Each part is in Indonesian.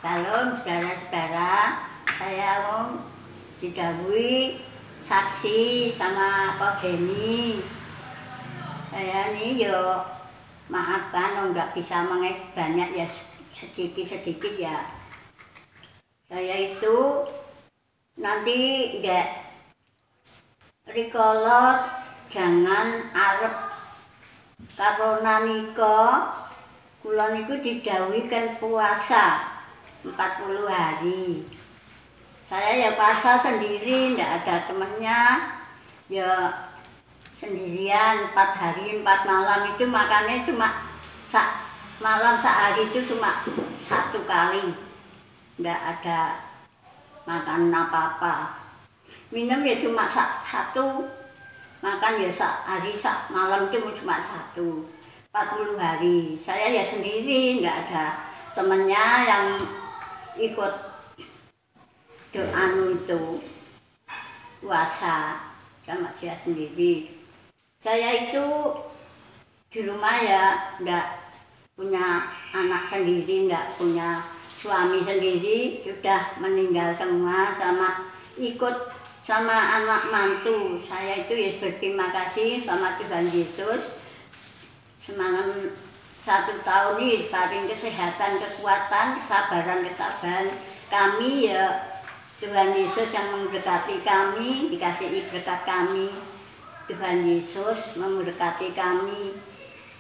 Salam saudara-saudara, saya didahului saksi sama Pak Beni. Saya ini maafkan nggak bisa mengek banyak ya, sedikit-sedikit ya. Saya itu nanti nggak rikolot jangan arep karena nikah kula niku didhawuhi kan puasa 40 hari. Saya ya puasa sendiri, ndak ada temennya, ya sendirian 4 hari 4 malam itu makannya cuma malam sehari itu cuma 1 kali, ndak ada makan apa-apa. Minum ya cuma 1, makan ya sehari malam itu cuma 1. 40 hari saya ya sendiri, ndak ada temennya yang ikut doa itu puasa, sama saya sendiri. Saya itu di rumah ya ndak punya anak sendiri, ndak punya suami sendiri, sudah meninggal semua, sama ikut sama anak mantu. Saya itu ya berterima kasih sama Tuhan Yesus. Semalam 1 tahun ini paling kesehatan, kekuatan, kesabaran, ketabahan kami ya Tuhan Yesus yang memberkati kami, dikasih berkat kami. Tuhan Yesus memberkati kami,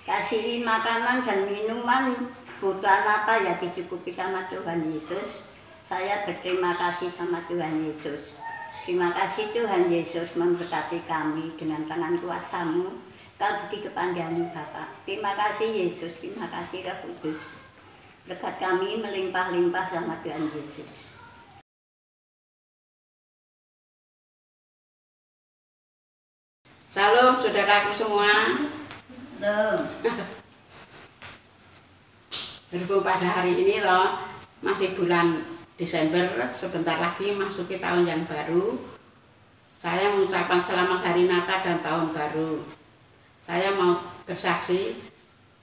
kasih makanan dan minuman, kebutuhan apa ya dicukupi sama Tuhan Yesus. Saya berterima kasih sama Tuhan Yesus. Terima kasih Tuhan Yesus memberkati kami dengan tangan kuasa-Mu. Kau budi kepanjangan Bapak. Terima kasih Yesus, terima kasih Roh Kudus. Berkat kami melimpah-limpah sama Tuhan Yesus. Salam saudaraku semua. Salam. Berhubung pada hari ini loh, masih bulan Desember, sebentar lagi masuki tahun yang baru. Saya mengucapkan selamat hari Natal dan tahun baru. Saya mau bersaksi,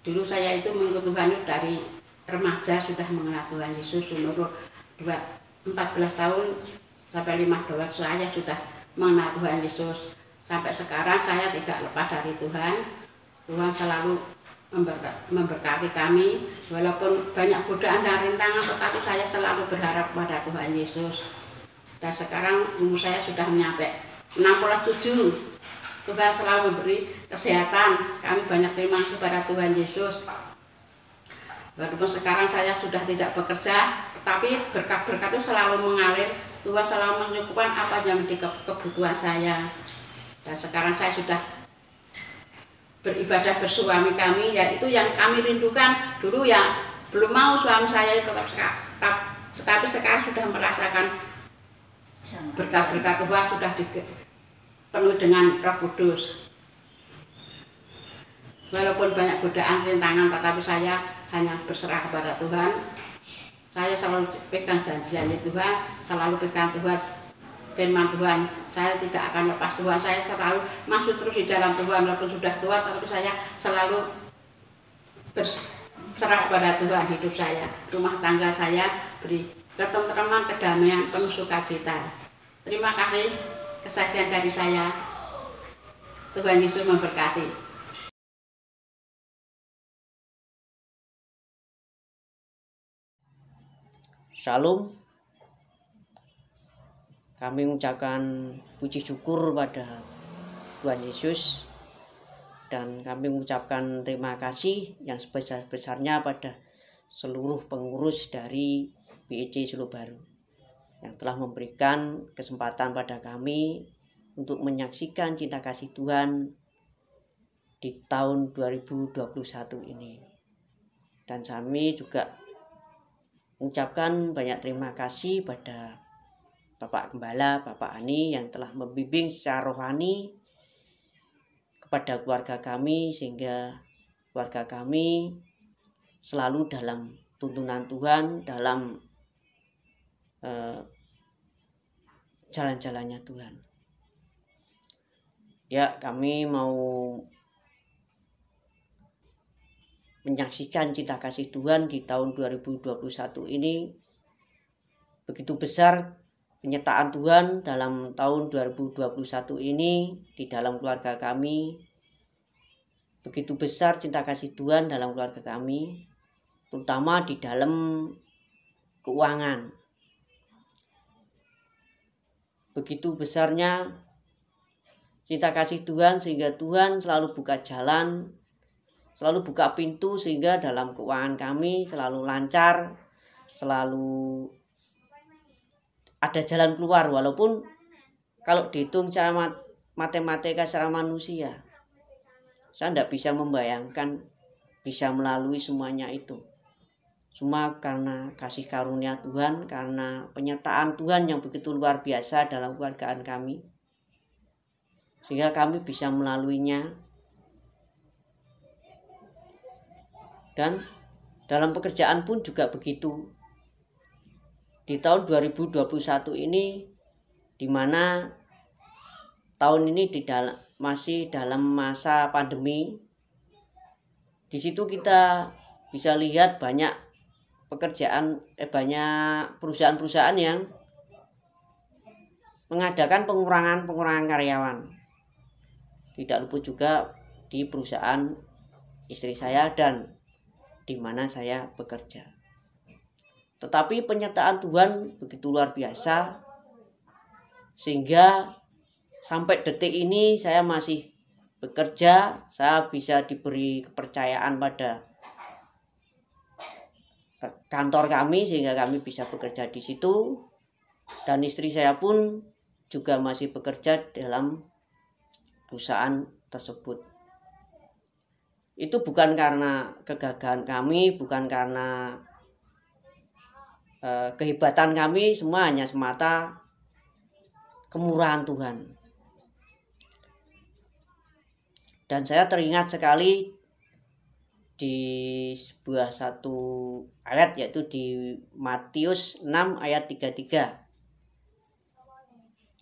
dulu saya itu mengikut Tuhan dari remaja sudah mengenal Tuhan Yesus, umur 14 tahun sampai 15 saya sudah mengenal Tuhan Yesus. Sampai sekarang saya tidak lepas dari Tuhan. Tuhan selalu memberkati kami, walaupun banyak godaan dan rintangan, tetapi saya selalu berharap pada Tuhan Yesus. Dan sekarang umur saya sudah mencapai 67. Tuhan selalu memberi kesehatan. Kami banyak terima kasih pada Tuhan Yesus. Walaupun sekarang saya sudah tidak bekerja, tetapi berkat-berkat itu selalu mengalir. Tuhan selalu menyukupkan apa yang menjadi kebutuhan saya. Dan sekarang saya sudah beribadah bersuami kami, yaitu yang kami rindukan. Dulu ya belum mau suami saya tetapi sekarang sudah merasakan berkat-berkat Tuhan, sudah penuh dengan Roh Kudus. Walaupun banyak godaan rintangan, tetapi saya hanya berserah kepada Tuhan. Saya selalu pegang janji Tuhan, selalu pegang Tuhan, firman Tuhan. Saya tidak akan lepas Tuhan. Saya selalu masuk terus di dalam Tuhan, walaupun sudah tua, tetapi saya selalu berserah kepada Tuhan. Hidup saya, rumah tangga saya beri ketentraman, kedamaian, penuh sukacita. Terima kasih. Kesaksian dari saya. Tuhan Yesus memberkati. Shalom. Kami mengucapkan puji syukur pada Tuhan Yesus, dan kami mengucapkan terima kasih yang sebesar-besarnya pada seluruh pengurus dari BEC Solo Baru yang telah memberikan kesempatan pada kami untuk menyaksikan cinta kasih Tuhan di tahun 2021 ini. Dan kami juga mengucapkan banyak terima kasih pada Bapak Gembala, Bapak Ani yang telah membimbing secara rohani kepada keluarga kami, sehingga keluarga kami selalu dalam tuntunan Tuhan, dalam jalan-jalannya Tuhan. Ya, kami mau menyaksikan cinta kasih Tuhan di tahun 2021 ini begitu besar penyertaan Tuhan dalam tahun 2021 ini di dalam keluarga kami. Begitu besar cinta kasih Tuhan dalam keluarga kami, terutama di dalam keuangan. Begitu besarnya cinta kasih Tuhan sehingga Tuhan selalu buka jalan, selalu buka pintu sehingga dalam keuangan kami selalu lancar, selalu ada jalan keluar. Walaupun kalau dihitung secara matematika secara manusia, saya tidak bisa membayangkan bisa melalui semuanya itu. Cuma karena kasih karunia Tuhan, karena penyertaan Tuhan yang begitu luar biasa dalam keluargaan kami, sehingga kami bisa melaluinya. Dan dalam pekerjaan pun juga begitu. Di tahun 2021 ini, di mana tahun ini masih dalam masa pandemi, di situ kita bisa lihat banyak banyak perusahaan-perusahaan yang mengadakan pengurangan karyawan. Tidak luput juga di perusahaan istri saya dan di mana saya bekerja. Tetapi penyertaan Tuhan begitu luar biasa sehingga sampai detik ini saya masih bekerja, saya bisa diberi kepercayaan pada kantor kami sehingga kami bisa bekerja di situ, dan istri saya pun juga masih bekerja dalam perusahaan tersebut. Itu bukan karena kegagahan kami, bukan karena kehebatan kami, semua hanya semata kemurahan Tuhan. Dan saya teringat sekali di sebuah satu ayat, yaitu di Matius 6 ayat 33.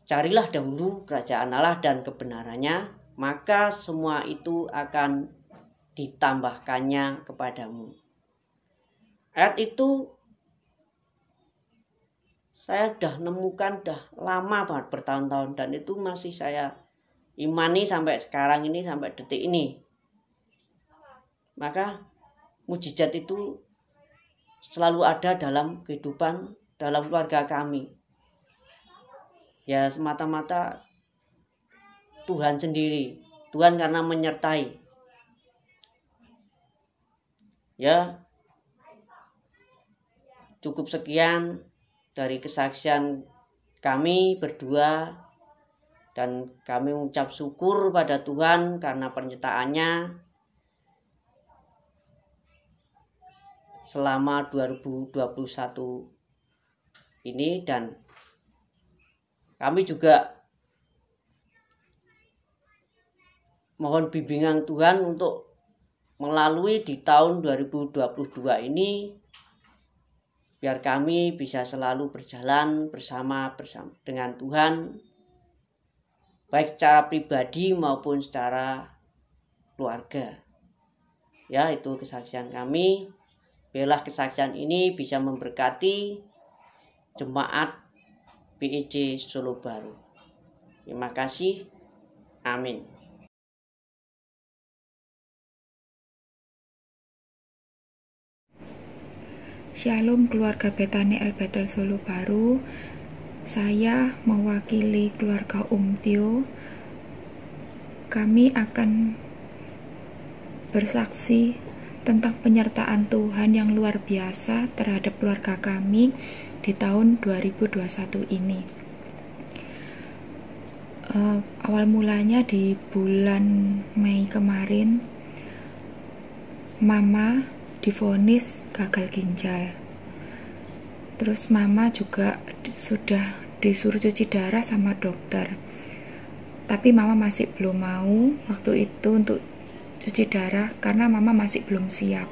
Carilah dahulu kerajaan Allah dan kebenarannya, maka semua itu akan ditambahkannya kepadamu. Ayat itu saya udah nemukan dah lama banget, bertahun-tahun, dan itu masih saya imani sampai sekarang ini, sampai detik ini. Maka mujizat itu selalu ada dalam kehidupan, dalam keluarga kami. Ya semata-mata Tuhan sendiri. Tuhan karena menyertai. Ya, cukup sekian dari kesaksian kami berdua, dan kami mengucap syukur pada Tuhan karena penyertaannya selama 2021 ini, dan kami juga mohon bimbingan Tuhan untuk melalui di tahun 2022 ini, biar kami bisa selalu berjalan bersama dengan Tuhan, baik secara pribadi maupun secara keluarga. Ya, itu kesaksian kami. Biarlah kesaksian ini bisa memberkati jemaat BEC Solo Baru. Terima kasih. Amin. Shalom keluarga Betani El Betel Solo Baru. Saya mewakili keluarga Tio. Kami akan bersaksi tentang penyertaan Tuhan yang luar biasa terhadap keluarga kami di tahun 2021 ini. Awal mulanya di bulan Mei kemarin, Mama divonis gagal ginjal. Terus Mama juga sudah disuruh cuci darah sama dokter. Tapi Mama masih belum mau waktu itu untuk cuci darah karena Mama masih belum siap.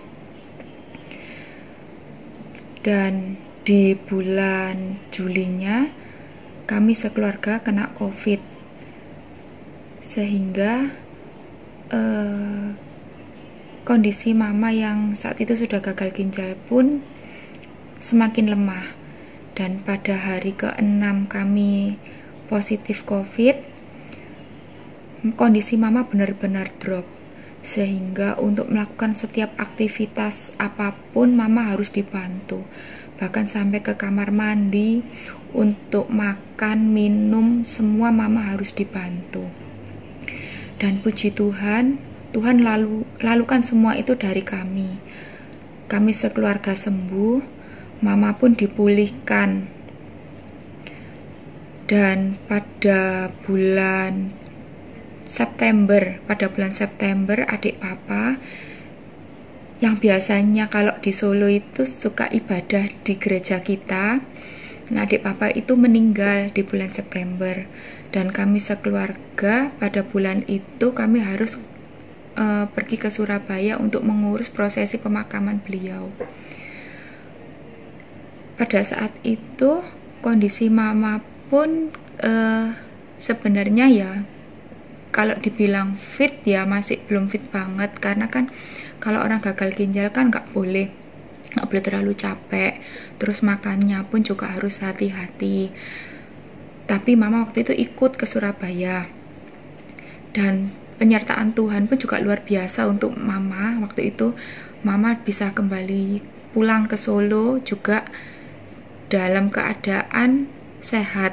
Dan di bulan Julinya kami sekeluarga kena COVID. Sehingga kondisi Mama yang saat itu sudah gagal ginjal pun semakin lemah. Dan pada hari ke-6 kami positif COVID, kondisi mama benar-benar drop. Sehingga untuk melakukan setiap aktivitas apapun mama harus dibantu. Bahkan sampai ke kamar mandi, untuk makan, minum, semua mama harus dibantu. Dan puji Tuhan, Tuhan lalukan semua itu dari kami. Kami sekeluarga sembuh, mama pun dipulihkan. Dan pada bulan September adik papa yang biasanya kalau di Solo itu suka ibadah di gereja kita, nah adik papa itu meninggal di bulan September. Dan kami sekeluarga pada bulan itu kami harus pergi ke Surabaya untuk mengurus prosesi pemakaman beliau. Pada saat itu kondisi mama pun sebenarnya ya kalau dibilang fit ya masih belum fit banget, karena kan kalau orang gagal ginjal kan nggak boleh terlalu capek, terus makannya pun juga harus hati-hati. Tapi mama waktu itu ikut ke Surabaya, dan penyertaan Tuhan pun juga luar biasa untuk mama. Waktu itu mama bisa kembali pulang ke Solo juga dalam keadaan sehat,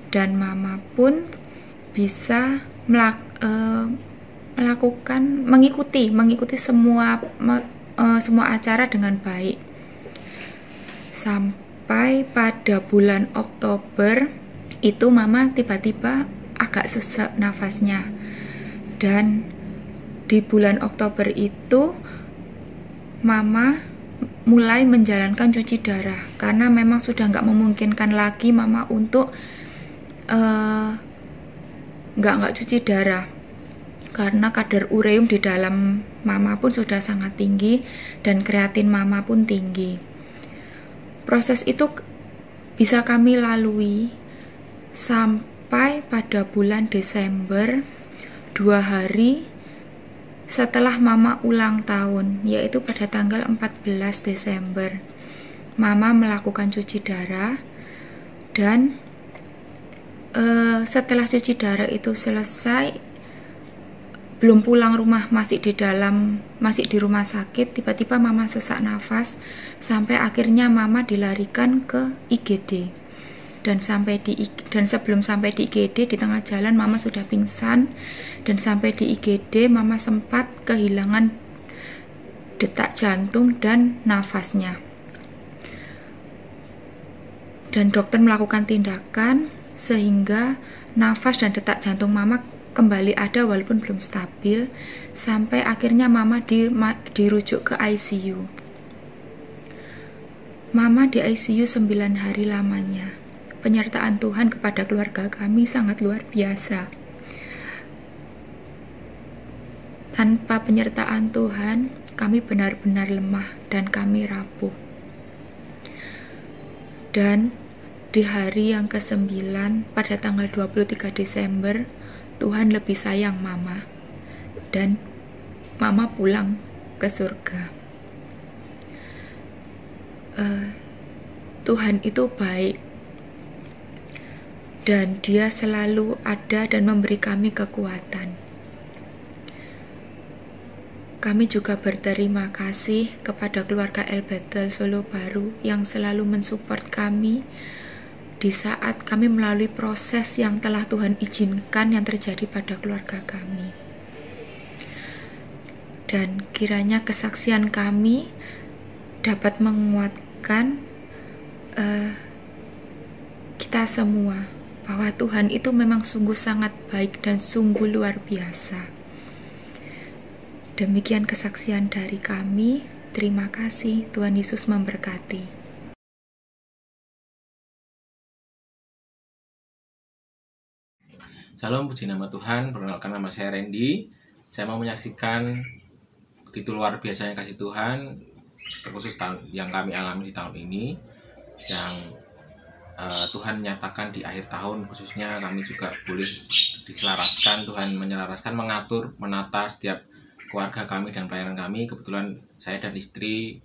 dan mama pun bisa mengikuti semua acara dengan baik. Sampai pada bulan Oktober itu mama tiba-tiba agak sesak nafasnya, dan di bulan Oktober itu mama mulai menjalankan cuci darah karena memang sudah nggak memungkinkan lagi mama untuk nggak cuci darah, karena kadar ureum di dalam mama pun sudah sangat tinggi dan kreatin mama pun tinggi. Proses itu bisa kami lalui sampai pada bulan Desember, 2 hari setelah mama ulang tahun, yaitu pada tanggal 14 Desember. Mama melakukan cuci darah, dan setelah cuci darah itu selesai, belum pulang rumah, masih di rumah sakit, tiba-tiba mama sesak nafas sampai akhirnya mama dilarikan ke IGD. Dan sebelum sampai di IGD, di tengah jalan mama sudah pingsan, dan sampai di IGD mama sempat kehilangan detak jantung dan nafasnya. Dan dokter melakukan tindakan sehingga nafas dan detak jantung mama kembali ada walaupun belum stabil, sampai akhirnya mama dirujuk ke ICU. Mama di ICU 9 hari lamanya. Penyertaan Tuhan kepada keluarga kami sangat luar biasa. Tanpa penyertaan Tuhan, kami benar-benar lemah dan kami rapuh. Dan di hari yang ke-9, pada tanggal 23 Desember, Tuhan lebih sayang mama, dan mama pulang ke surga. Tuhan itu baik, dan Dia selalu ada dan memberi kami kekuatan. Kami juga berterima kasih kepada keluarga El Bethel Solo Baru yang selalu mensupport kami di saat kami melalui proses yang telah Tuhan izinkan yang terjadi pada keluarga kami. Dan kiranya kesaksian kami dapat menguatkan kita semua, bahwa Tuhan itu memang sungguh sangat baik dan sungguh luar biasa. Demikian kesaksian dari kami. Terima kasih. Tuhan Yesus memberkati. Salam, puji nama Tuhan. Perkenalkan, nama saya Randy. Saya mau menyaksikan begitu luar biasanya kasih Tuhan, terkhusus yang kami alami di tahun ini, yang Tuhan nyatakan di akhir tahun. Khususnya kami juga boleh diselaraskan, Tuhan menyelaraskan, mengatur, menata setiap keluarga kami dan pelayanan kami. Kebetulan saya dan istri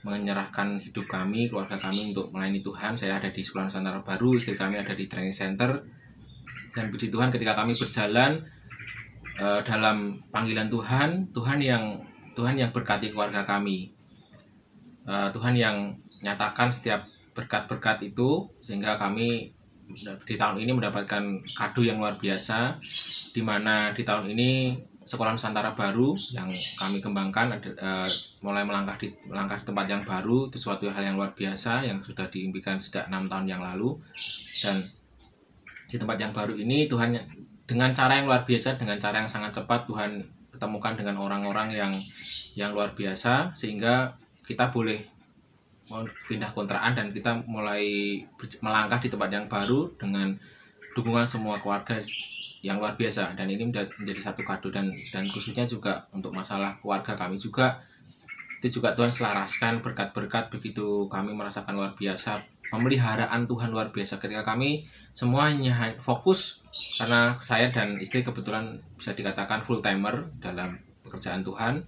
menyerahkan hidup kami, keluarga kami untuk melayani Tuhan. Saya ada di Sekolah Nusantara Baru, istri kami ada di Training Center. Dan puji Tuhan ketika kami berjalan dalam panggilan Tuhan, Tuhan yang berkati keluarga kami. Tuhan yang nyatakan setiap berkat-berkat itu, sehingga kami di tahun ini mendapatkan kado yang luar biasa, di mana di tahun ini Sekolah Nusantara Baru yang kami kembangkan mulai melangkah di tempat yang baru. Itu suatu hal yang luar biasa yang sudah diimpikan sejak 6 tahun yang lalu. Dan di tempat yang baru ini Tuhan dengan cara yang luar biasa, dengan cara yang sangat cepat, Tuhan ketemukan dengan orang-orang yang luar biasa, sehingga kita boleh pindah kontrakan dan kita mulai melangkah di tempat yang baru dengan dukungan semua keluarga yang luar biasa. Dan ini menjadi satu kado, dan khususnya juga untuk masalah keluarga kami juga, itu juga Tuhan selaraskan berkat-berkat, begitu kami merasakan luar biasa pemeliharaan Tuhan luar biasa ketika kami semuanya fokus, karena saya dan istri kebetulan bisa dikatakan full timer dalam pekerjaan Tuhan.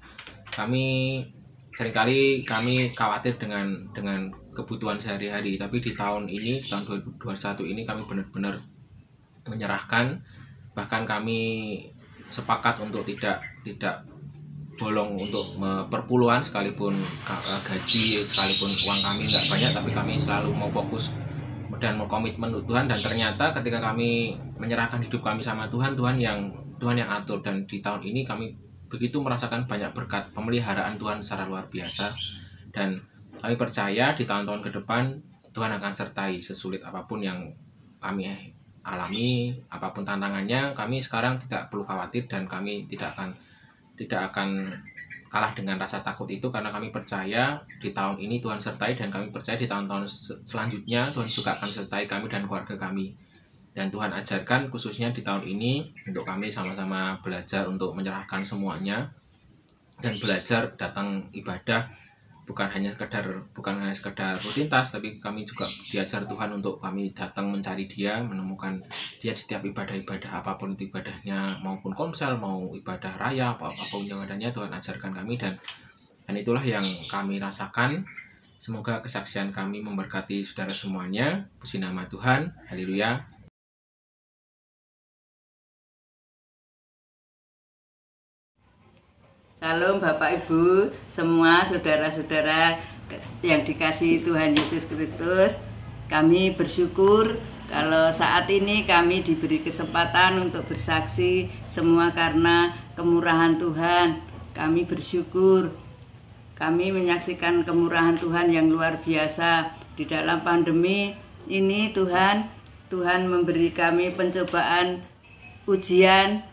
Seringkali kami khawatir dengan kebutuhan sehari-hari, tapi di tahun 2021 ini kami benar-benar menyerahkan. Bahkan kami sepakat untuk tidak bolong untuk perpuluhan, sekalipun gaji, sekalipun uang kami nggak banyak, tapi kami selalu mau fokus dan mau komitmen untuk Tuhan. Dan ternyata ketika kami menyerahkan hidup kami sama Tuhan, Tuhan yang atur. Dan di tahun ini kami begitu merasakan banyak berkat pemeliharaan Tuhan secara luar biasa. Dan kami percaya di tahun-tahun ke depan Tuhan akan sertai sesulit apapun yang kami alami, apapun tantangannya. Kami sekarang tidak perlu khawatir, dan kami tidak akan kalah dengan rasa takut itu, karena kami percaya di tahun ini Tuhan sertai, dan kami percaya di tahun-tahun selanjutnya Tuhan juga akan sertai kami dan keluarga kami. Dan Tuhan ajarkan khususnya di tahun ini untuk kami sama-sama belajar untuk menyerahkan semuanya, dan belajar datang ibadah bukan hanya sekedar rutinitas, tapi kami juga diajar Tuhan untuk kami datang mencari Dia, menemukan Dia di setiap ibadah-ibadah, apapun itu ibadahnya, maupun komsel, mau ibadah raya, apapun yang adanya Tuhan ajarkan kami. Dan itulah yang kami rasakan. Semoga kesaksian kami memberkati saudara semuanya. Puji nama Tuhan, haleluya. Salam Bapak Ibu, semua saudara-saudara yang dikasihi Tuhan Yesus Kristus. Kami bersyukur kalau saat ini kami diberi kesempatan untuk bersaksi, semua karena kemurahan Tuhan. Kami bersyukur, kami menyaksikan kemurahan Tuhan yang luar biasa. Di dalam pandemi ini Tuhan memberi kami pencobaan, ujian,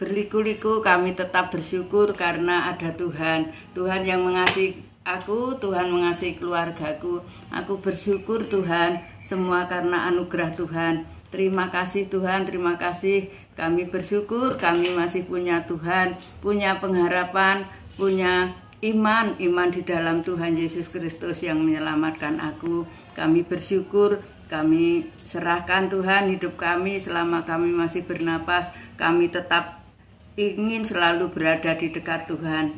berliku-liku. Kami tetap bersyukur karena ada Tuhan. Tuhan yang mengasihi aku, Tuhan mengasihi keluargaku. Aku bersyukur Tuhan, semua karena anugerah Tuhan. Terima kasih Tuhan, terima kasih. Kami bersyukur kami masih punya Tuhan, punya pengharapan, punya iman di dalam Tuhan Yesus Kristus yang menyelamatkan aku. Kami bersyukur, kami serahkan Tuhan hidup kami selama kami masih bernapas. Kami tetap ingin selalu berada di dekat Tuhan.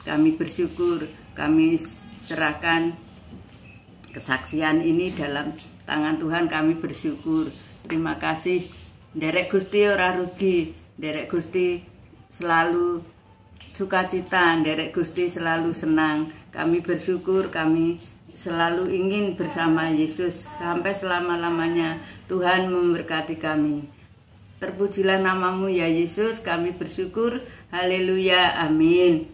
Kami bersyukur, kami serahkan kesaksian ini dalam tangan Tuhan. Kami bersyukur, terima kasih. Derek Gusti ora rugi, derek Gusti selalu sukacita, derek Gusti selalu senang. Kami bersyukur, kami selalu ingin bersama Yesus sampai selama-lamanya. Tuhan memberkati kami. Terpujilah namamu ya Yesus, kami bersyukur. Haleluya, amin.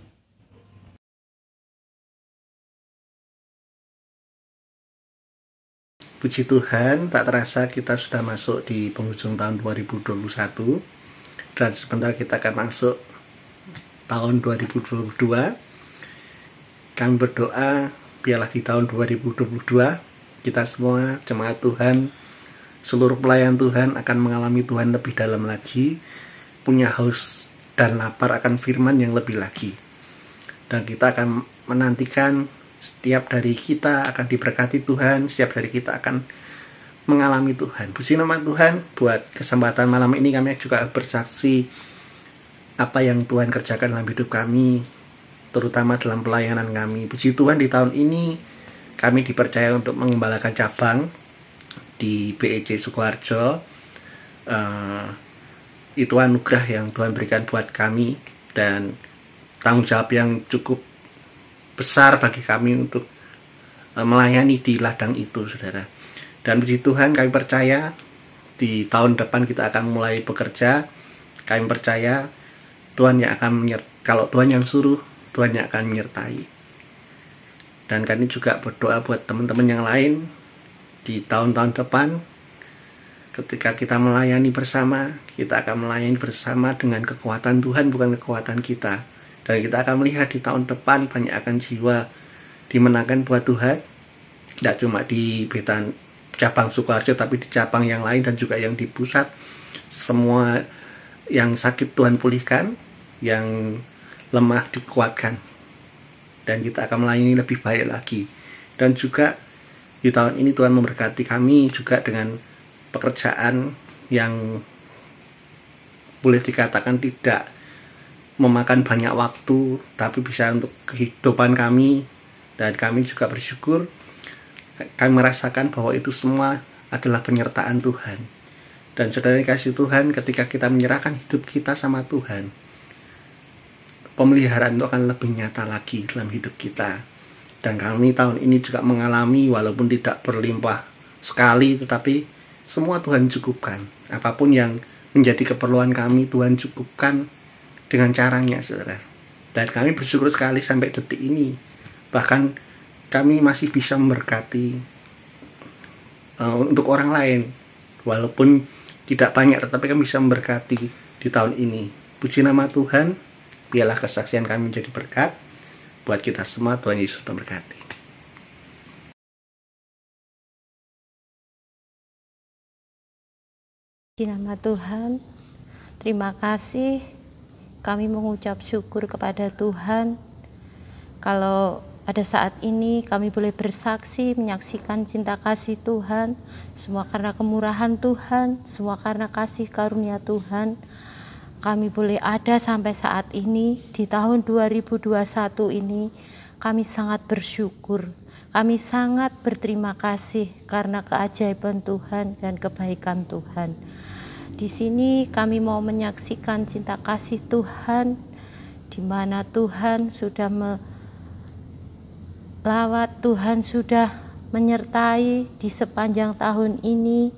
Puji Tuhan, tak terasa kita sudah masuk di penghujung tahun 2021. Dan sebentar kita akan masuk tahun 2022. Kami berdoa, biarlah di tahun 2022 kita semua jemaat Tuhan, seluruh pelayan Tuhan akan mengalami Tuhan lebih dalam lagi, punya haus dan lapar akan firman yang lebih lagi. Dan kita akan menantikan setiap dari kita akan diberkati Tuhan, setiap dari kita akan mengalami Tuhan. Puji nama Tuhan, buat kesempatan malam ini kami juga bersaksi apa yang Tuhan kerjakan dalam hidup kami. terutama dalam pelayanan kami. Puji Tuhan di tahun ini kami dipercaya untuk mengembalakan cabang di BEC Sukoharjo. Itu anugerah yang Tuhan berikan buat kami dan tanggung jawab yang cukup besar bagi kami untuk melayani di ladang itu, saudara. Dan puji Tuhan kami percaya di tahun depan kita akan mulai bekerja. Kami percaya Tuhan yang akan kalau Tuhan yang suruh, Tuhan yang akan menyertai. Dan kami juga berdoa buat teman-teman yang lain di tahun-tahun depan. Ketika kita melayani bersama, kita akan melayani bersama dengan kekuatan Tuhan, bukan kekuatan kita. Dan kita akan melihat di tahun depan banyak akan jiwa dimenangkan buat Tuhan. Tidak cuma di Betan cabang Sukoharjo, tapi di cabang yang lain dan juga yang di pusat. Semua yang sakit Tuhan pulihkan, yang lemah dikuatkan. Dan kita akan melayani lebih baik lagi. Dan juga di tahun ini Tuhan memberkati kami juga dengan pekerjaan yang boleh dikatakan tidak memakan banyak waktu, tapi bisa untuk kehidupan kami. Dan kami juga bersyukur kami merasakan bahwa itu semua adalah penyertaan Tuhan. Dan saudara kasih Tuhan, ketika kita menyerahkan hidup kita sama Tuhan, pemeliharaan itu akan lebih nyata lagi dalam hidup kita. Dan kami tahun ini juga mengalami, walaupun tidak berlimpah sekali, tetapi semua Tuhan cukupkan. Apapun yang menjadi keperluan kami, Tuhan cukupkan dengan caranya, saudara. Dan kami bersyukur sekali sampai detik ini. Bahkan kami masih bisa memberkati untuk orang lain. Walaupun tidak banyak, tetapi kami bisa memberkati di tahun ini. Puji nama Tuhan, biarlah kesaksian kami menjadi berkat buat kita semua. Tuhan Yesus memberkati. Di nama Tuhan, terima kasih. Kami mengucap syukur kepada Tuhan. Kalau pada saat ini kami boleh bersaksi, menyaksikan cinta kasih Tuhan, semua karena kemurahan Tuhan, semua karena kasih karunia Tuhan. Kami boleh ada sampai saat ini, di tahun 2021 ini, kami sangat bersyukur. Kami sangat berterima kasih karena keajaiban Tuhan dan kebaikan Tuhan. Di sini kami mau menyaksikan cinta kasih Tuhan, di mana Tuhan sudah melawat, Tuhan sudah menyertai di sepanjang tahun ini,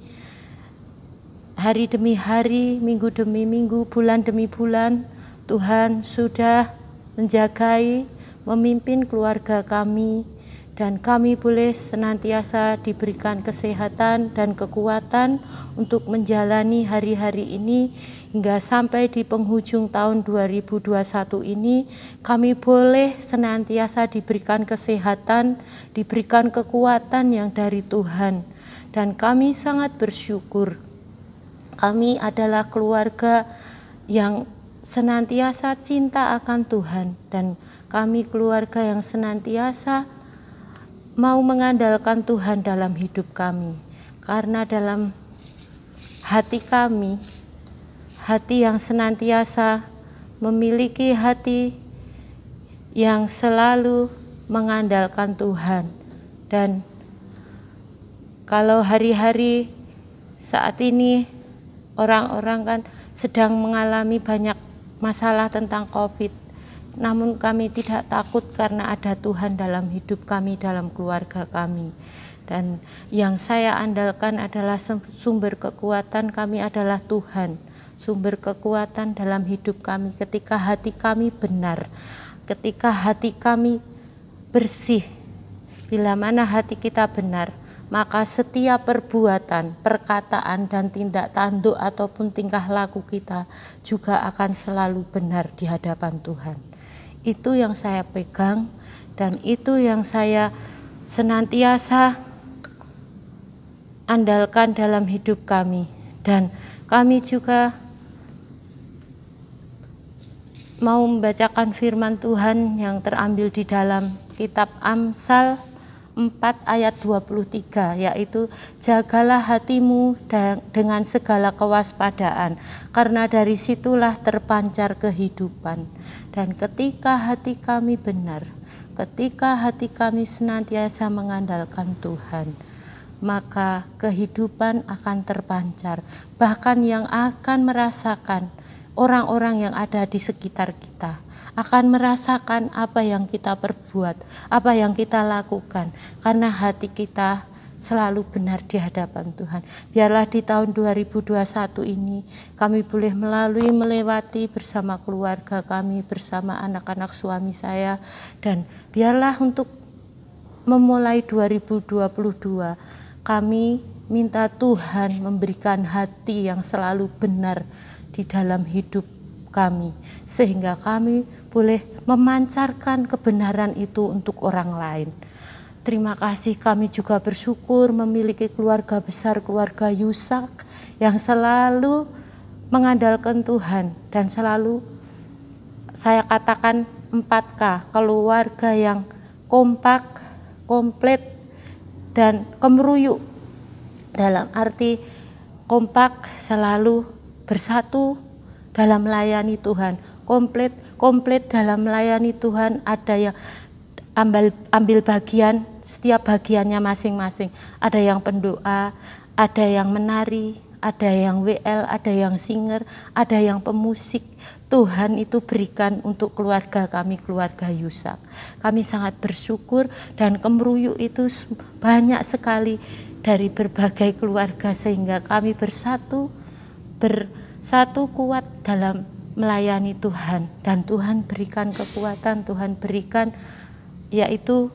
hari demi hari, minggu demi minggu, bulan demi bulan. Tuhan sudah menjagai, memimpin keluarga kami, dan kami boleh senantiasa diberikan kesehatan dan kekuatan untuk menjalani hari-hari ini hingga sampai di penghujung tahun 2021 ini. Kami boleh senantiasa diberikan kesehatan, diberikan kekuatan yang dari Tuhan, dan kami sangat bersyukur. Kami adalah keluarga yang senantiasa cinta akan Tuhan, dan kami keluarga yang senantiasa mau mengandalkan Tuhan dalam hidup kami. Karena dalam hati kami, hati yang senantiasa memiliki hati yang selalu mengandalkan Tuhan. Dan kalau hari-hari saat ini orang-orang kan sedang mengalami banyak masalah tentang COVID, namun kami tidak takut karena ada Tuhan dalam hidup kami, dalam keluarga kami. Dan yang saya andalkan adalah sumber kekuatan kami adalah Tuhan. Sumber kekuatan dalam hidup kami ketika hati kami benar, ketika hati kami bersih. Bila mana hati kita benar, maka setiap perbuatan, perkataan, dan tindak tanduk ataupun tingkah laku kita juga akan selalu benar di hadapan Tuhan. Itu yang saya pegang, dan itu yang saya senantiasa andalkan dalam hidup kami. Dan kami juga mau membacakan firman Tuhan yang terambil di dalam kitab Amsal 4 ayat 23, yaitu jagalah hatimu dengan segala kewaspadaan, karena dari situlah terpancar kehidupan. Dan ketika hati kami benar, ketika hati kami senantiasa mengandalkan Tuhan, maka kehidupan akan terpancar. Bahkan yang akan merasakan orang-orang yang ada di sekitar kita akan merasakan apa yang kita perbuat, apa yang kita lakukan, karena hati kita selalu benar di hadapan Tuhan. Biarlah di tahun 2021 ini kami boleh melewati bersama keluarga kami, bersama anak-anak suami saya, dan biarlah untuk memulai 2022 kami minta Tuhan memberikan hati yang selalu benar di dalam hidup kami, sehingga kami boleh memancarkan kebenaran itu untuk orang lain. Terima kasih, kami juga bersyukur memiliki keluarga besar, keluarga Yusak yang selalu mengandalkan Tuhan, dan selalu saya katakan 4K, keluarga yang kompak, komplit, dan kemeruyuk. Dalam arti kompak, selalu bersatu dalam melayani Tuhan, komplit dalam melayani Tuhan. Ada yang ambil bagian, setiap bagiannya masing-masing. Ada yang pendoa, ada yang menari, ada yang WL, ada yang singer, ada yang pemusik. Tuhan itu berikan untuk keluarga kami, keluarga Yusak. Kami sangat bersyukur, dan kemeruyuk itu banyak sekali dari berbagai keluarga, sehingga kami bersatu kuat dalam melayani Tuhan, dan Tuhan berikan kekuatan, Tuhan berikan yaitu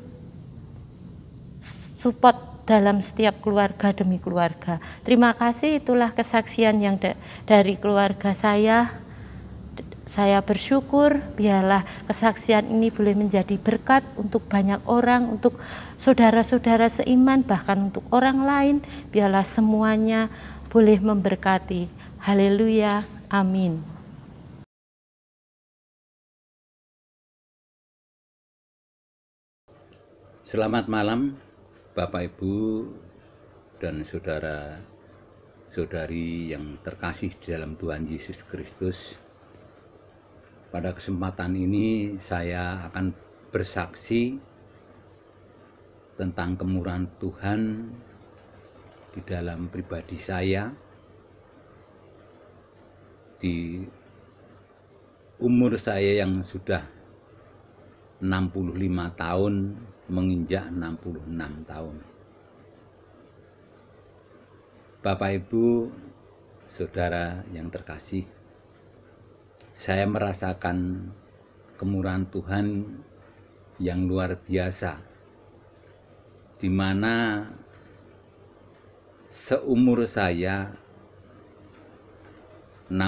support dalam setiap keluarga demi keluarga. Terima kasih, itulah kesaksian yang dari keluarga saya. Saya bersyukur biarlah kesaksian ini boleh menjadi berkat untuk banyak orang, untuk saudara-saudara seiman, bahkan untuk orang lain. Biarlah semuanya boleh memberkati. Haleluya, amin. Selamat malam Bapak Ibu dan saudara-saudari yang terkasih di dalam Tuhan Yesus Kristus. Pada kesempatan ini saya akan bersaksi tentang kemurahan Tuhan di dalam pribadi saya. Di umur saya yang sudah 65 tahun, menginjak 66 tahun. Bapak Ibu, saudara yang terkasih, saya merasakan kemurahan Tuhan yang luar biasa, di mana seumur saya 65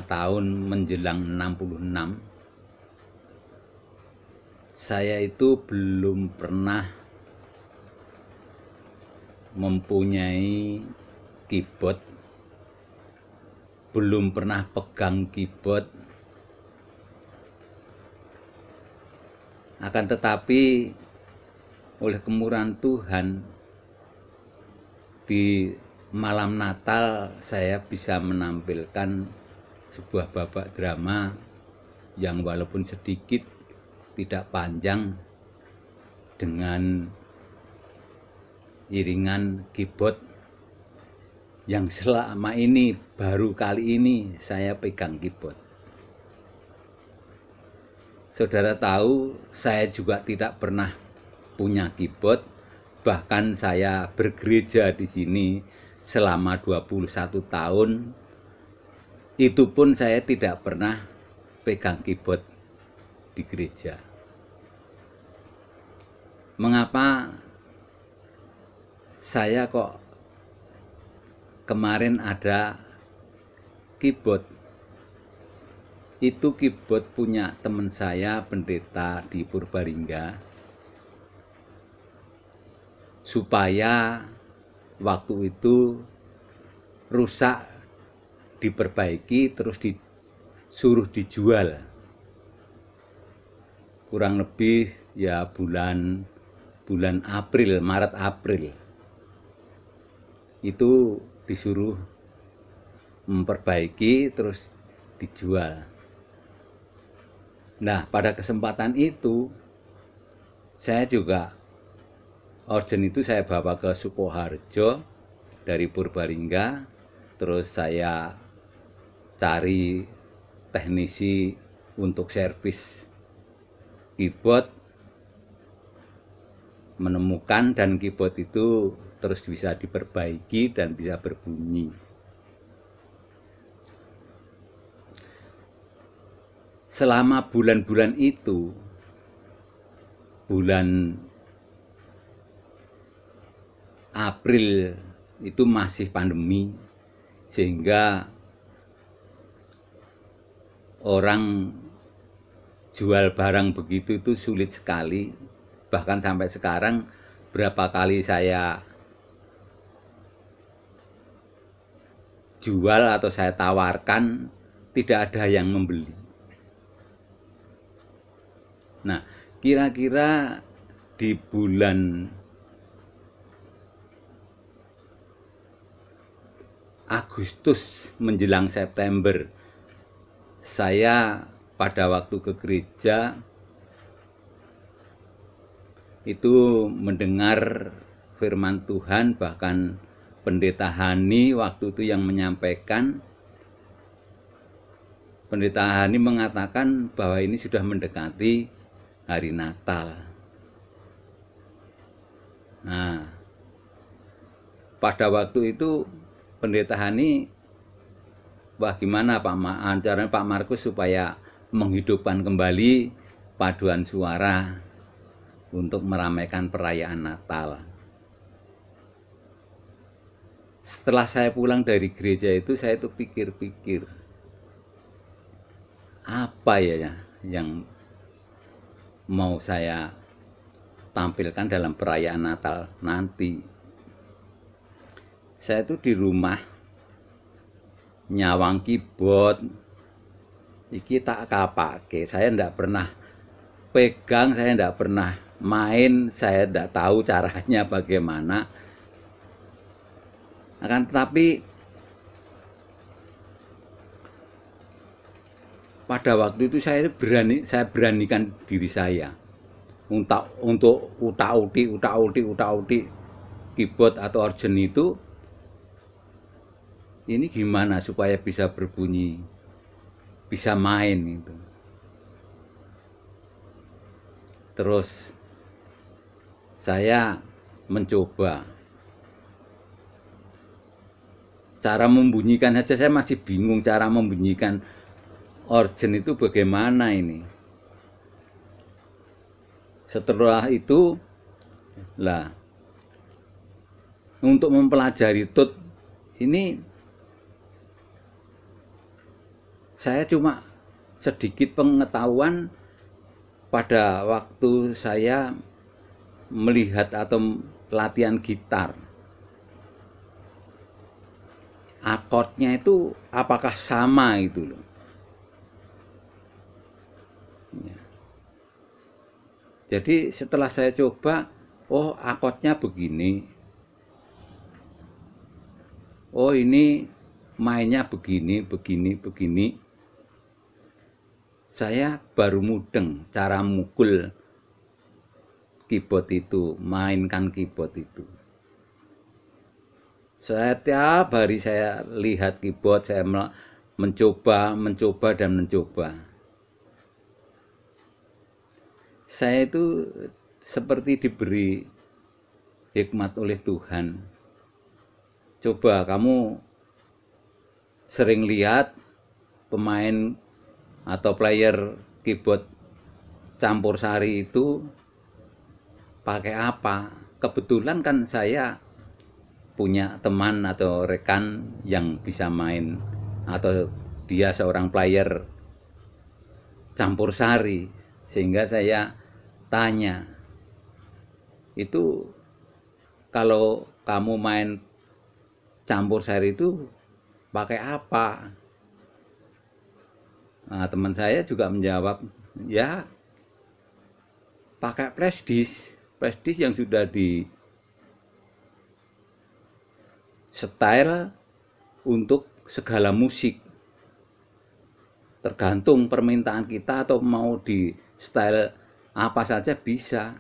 tahun menjelang 66, saya itu belum pernah mempunyai keyboard, belum pernah pegang keyboard. Akan tetapi oleh kemurahan Tuhan, di malam Natal saya bisa menampilkan sebuah babak drama yang walaupun sedikit, tidak panjang, dengan iringan keyboard yang selama ini baru kali ini saya pegang keyboard. Saudara tahu, saya juga tidak pernah punya keyboard, bahkan saya bergereja di sini selama 21 tahun, itu pun saya tidak pernah pegang keyboard di gereja. Mengapa saya kok kemarin ada keyboard? Itu keyboard punya teman saya, pendeta di Purbalingga, supaya waktu itu rusak diperbaiki, terus disuruh dijual. Kurang lebih ya bulan bulan April, Maret April itu disuruh memperbaiki terus dijual. Nah, pada kesempatan itu saya juga organ itu saya bawa ke Sukoharjo dari Purbalingga, terus saya cari teknisi untuk servis keyboard, menemukan, dan keyboard itu terus bisa diperbaiki dan bisa berbunyi. Selama bulan-bulan itu, bulan April itu masih pandemi, sehingga orang jual barang begitu itu sulit sekali. Bahkan sampai sekarang berapa kali saya jual atau saya tawarkan, tidak ada yang membeli. Nah, kira-kira di bulan Agustus menjelang September, saya pada waktu ke gereja itu mendengar firman Tuhan, bahkan Pendeta Hani waktu itu yang menyampaikan. Pendeta Hani mengatakan bahwa ini sudah mendekati hari Natal. Nah, pada waktu itu Pendeta Hani, wah gimana caranya Pak Markus supaya menghidupkan kembali paduan suara untuk meramaikan perayaan Natal. Setelah saya pulang dari gereja itu, saya tuh pikir-pikir, apa ya yang mau saya tampilkan dalam perayaan Natal nanti. Saya tuh di rumah nyawang keyboard iki tak kapake, saya ndak pernah pegang, saya ndak pernah main, saya ndak tahu caranya bagaimana. Akan tetapi pada waktu itu saya beranikan diri saya untuk utak-utik keyboard atau organ itu, ini gimana supaya bisa berbunyi, bisa main itu. Terus saya mencoba cara membunyikan saja, saya masih bingung cara membunyikan organ itu bagaimana ini. Setelah itu lah, untuk mempelajari tut ini saya cuma sedikit pengetahuan pada waktu saya melihat atau latihan gitar. Akordnya itu apakah sama itu loh. Ya. Jadi setelah saya coba, oh akordnya begini. Oh ini mainnya begini. Saya baru mudeng cara mukul keyboard itu, mainkan keyboard itu. Saya tiap hari saya lihat keyboard, saya mencoba. Saya itu seperti diberi hikmat oleh Tuhan. Coba kamu sering lihat pemain atau player keyboard campur sari itu pakai apa? Kebetulan kan saya punya teman atau rekan yang bisa main, atau dia seorang player campur sari, sehingga saya tanya, itu kalau kamu main campur sari itu pakai apa? Nah, teman saya juga menjawab, ya pakai flash disk. flash disk yang sudah di style untuk segala musik. Tergantung permintaan kita, atau mau di style apa saja bisa.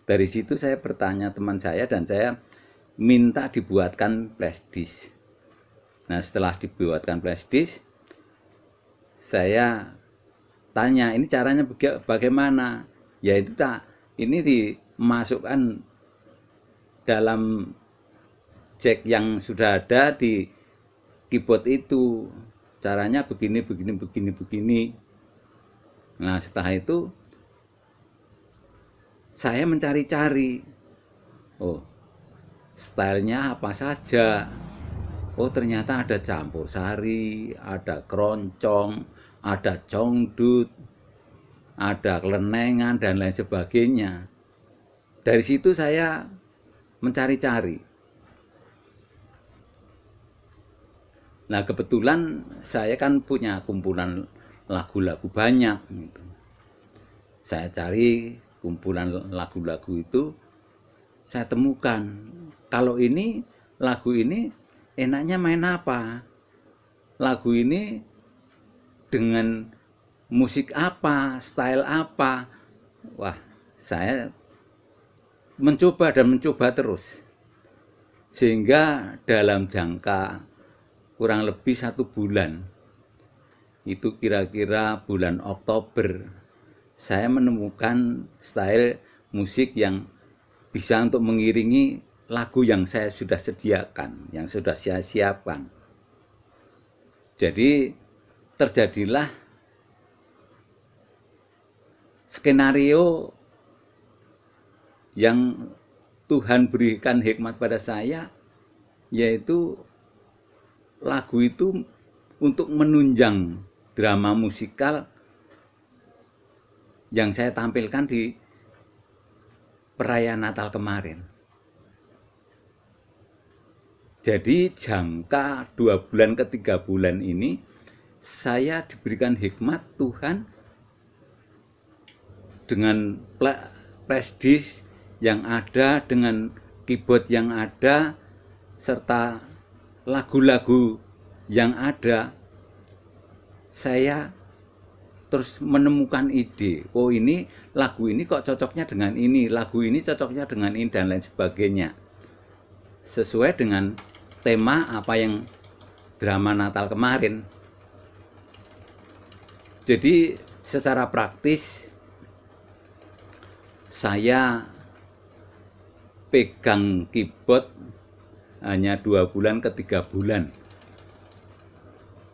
Dari situ saya bertanya teman saya dan saya minta dibuatkan flash disk. Nah, setelah dibuatkan flash disk, saya tanya, ini caranya bagaimana? Yaitu ini dimasukkan dalam jack yang sudah ada di keyboard itu. Caranya begini. Nah, setelah itu saya mencari-cari. Oh, stylenya apa saja? Oh, ternyata ada campur sari, ada keroncong, ada congdut, ada kelenengan, dan lain sebagainya. Dari situ saya mencari-cari. Nah, kebetulan saya kan punya kumpulan lagu-lagu banyak gitu. Saya cari kumpulan lagu-lagu itu, saya temukan kalau ini lagu ini enaknya main apa, lagu ini dengan musik apa, style apa. Wah, saya mencoba terus, sehingga dalam jangka kurang lebih 1 bulan, itu kira-kira bulan Oktober, saya menemukan style musik yang bisa untuk mengiringi lagu yang saya sudah sediakan, yang sudah saya siapkan. Jadi terjadilah skenario yang Tuhan berikan hikmat pada saya, yaitu lagu itu untuk menunjang drama musikal yang saya tampilkan di perayaan Natal kemarin. Jadi jangka 2 bulan ke 3 bulan ini saya diberikan hikmat Tuhan dengan flash disk yang ada, dengan keyboard yang ada, serta lagu-lagu yang ada. Saya terus menemukan ide, oh ini lagu ini kok cocoknya dengan ini, lagu ini cocoknya dengan ini, dan lain sebagainya, sesuai dengan tema apa yang drama Natal kemarin. Jadi secara praktis saya pegang keyboard hanya 2 bulan ke 3 bulan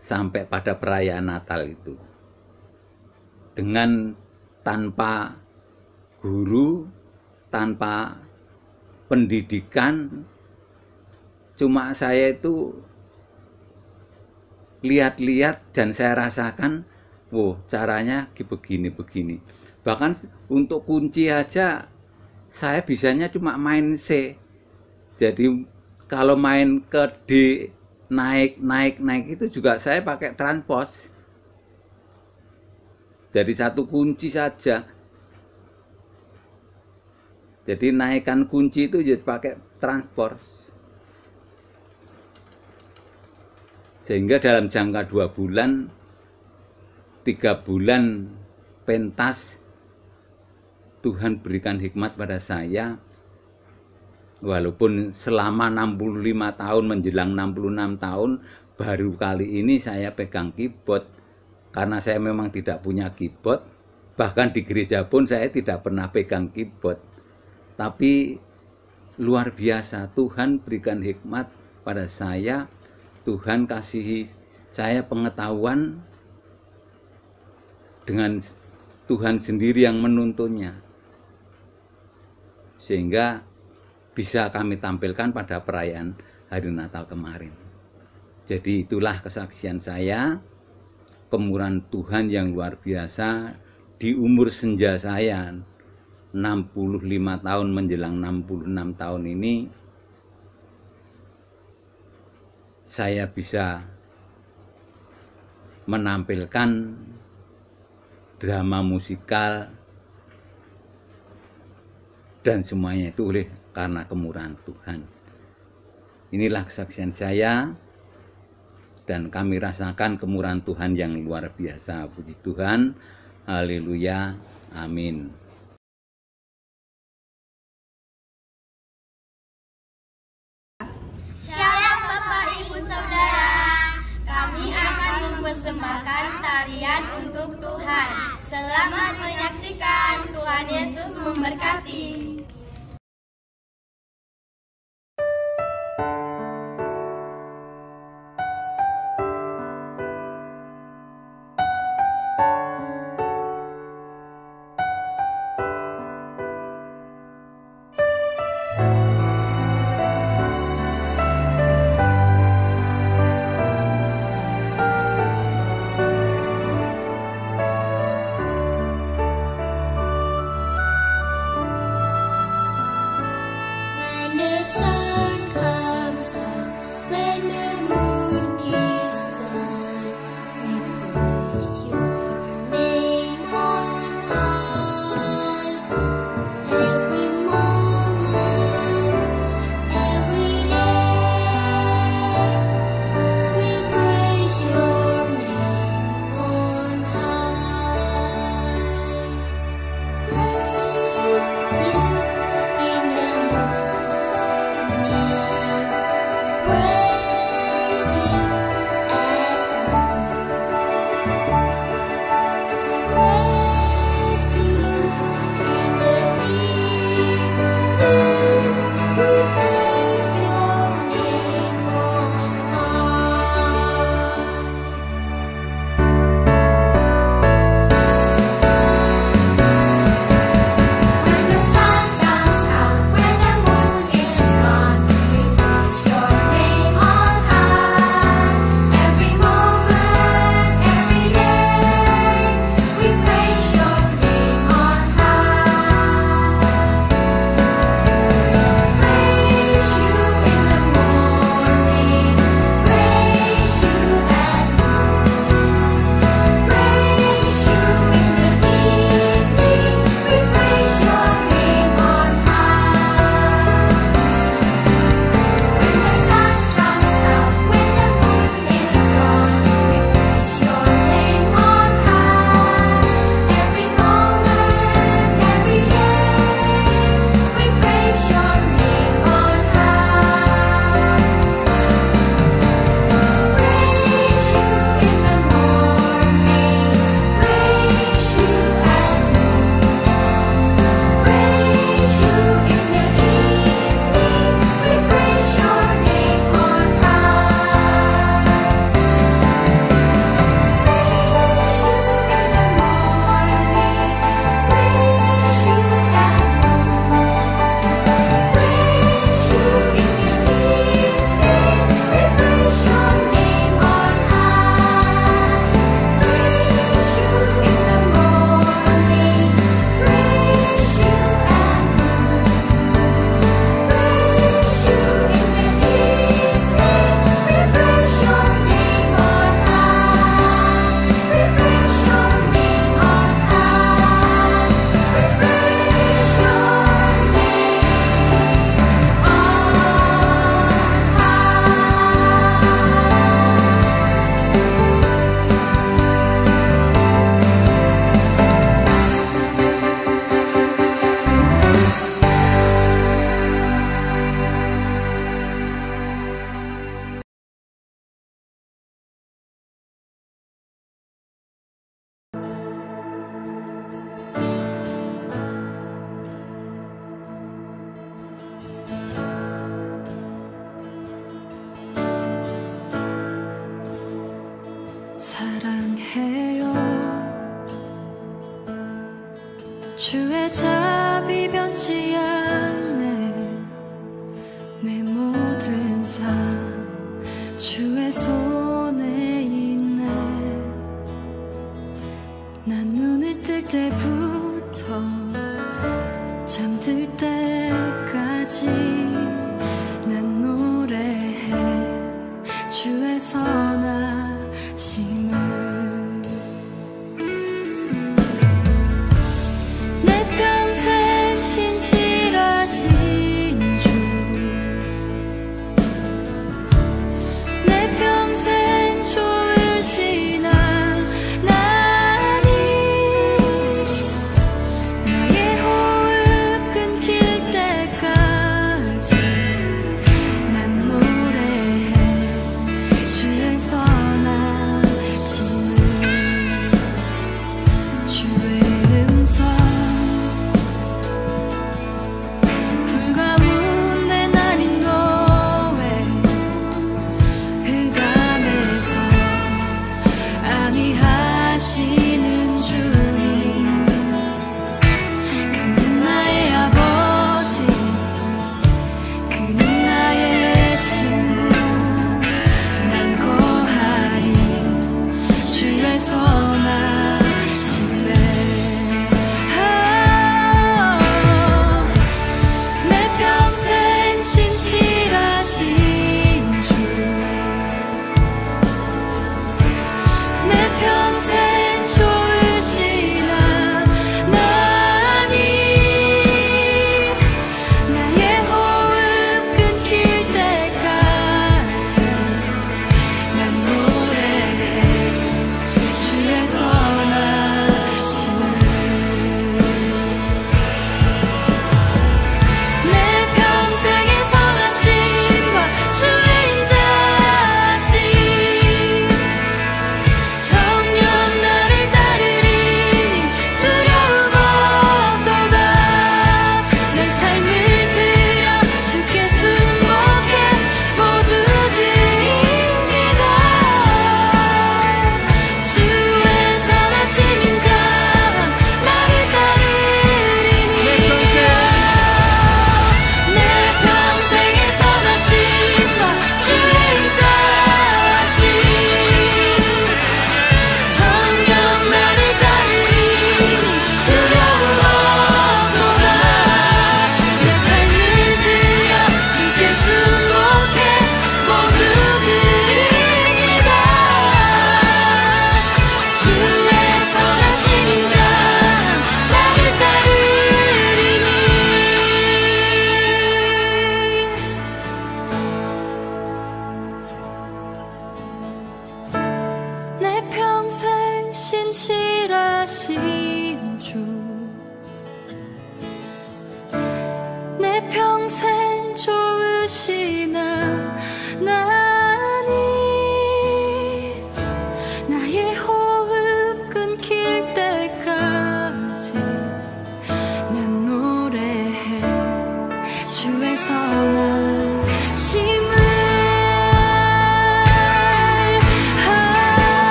sampai pada perayaan Natal itu, dengan tanpa guru, tanpa pendidikan, cuma saya itu lihat-lihat dan saya rasakan, oh caranya begini. Bahkan untuk kunci aja saya bisanya cuma main C. Jadi kalau main ke D, naik itu juga saya pakai transpose. Jadi 1 kunci saja. Jadi naikkan kunci itu jadi pakai transpose. Sehingga dalam jangka 2 bulan, 3 bulan pentas, Tuhan berikan hikmat pada saya. Walaupun selama 65 tahun menjelang 66 tahun baru kali ini saya pegang keyboard, karena saya memang tidak punya keyboard. Bahkan di gereja pun saya tidak pernah pegang keyboard. Tapi luar biasa, Tuhan berikan hikmat pada saya, Tuhan kasihi saya pengetahuan, dengan Tuhan sendiri yang menuntunnya, sehingga bisa kami tampilkan pada perayaan hari Natal kemarin. Jadi itulah kesaksian saya, kemurahan Tuhan yang luar biasa di umur senja saya, 65 tahun menjelang 66 tahun ini, saya bisa menampilkan drama musikal dan semuanya itu oleh karena kemurahan Tuhan. Inilah kesaksian saya, dan kami rasakan kemurahan Tuhan yang luar biasa. Puji Tuhan, haleluya, amin. Shalom Bapak Ibu Saudara, kami akan mempersembahkan tarian untuk Tuhan. Selamat menyaksikan, Tuhan Yesus memberkati.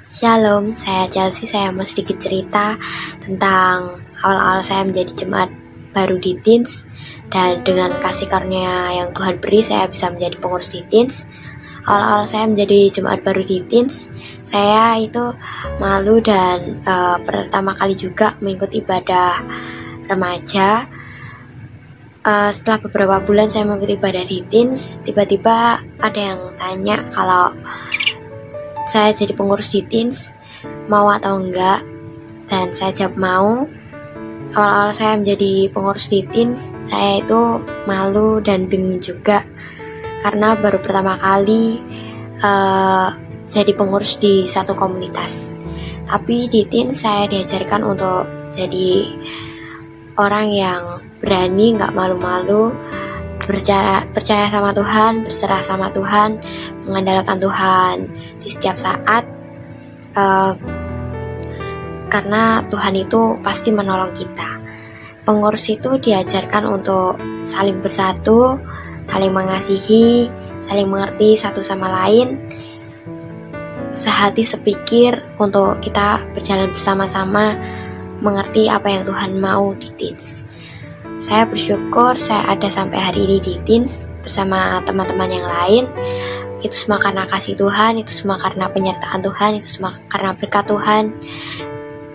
Shalom, saya Chelsea. Saya mau sedikit cerita tentang awal-awal saya menjadi jemaat baru di Teens. Dan dengan kasih karunia yang Tuhan beri, saya bisa menjadi pengurus di Teens. Awal-awal saya menjadi jemaat baru di Teens, saya itu malu dan pertama kali juga mengikuti ibadah remaja. Setelah beberapa bulan saya mengikuti ibadah di Teens, tiba-tiba ada yang tanya kalau saya jadi pengurus di Teens mau atau enggak, dan saya jawab mau. Awal-awal saya menjadi pengurus di Teens, saya itu malu dan bingung juga karena baru pertama kali jadi pengurus di satu komunitas. Tapi di Teens saya diajarkan untuk jadi orang yang berani, gak malu-malu, percaya sama Tuhan, berserah sama Tuhan, mengandalkan Tuhan di setiap saat, karena Tuhan itu pasti menolong kita. Pengurus itu diajarkan untuk saling bersatu, saling mengasihi, saling mengerti satu sama lain, sehati sepikir untuk kita berjalan bersama-sama mengerti apa yang Tuhan mau di Teens. Saya bersyukur saya ada sampai hari ini di Teens bersama teman-teman yang lain. Itu semua karena kasih Tuhan, itu semua karena penyertaan Tuhan, itu semua karena berkat Tuhan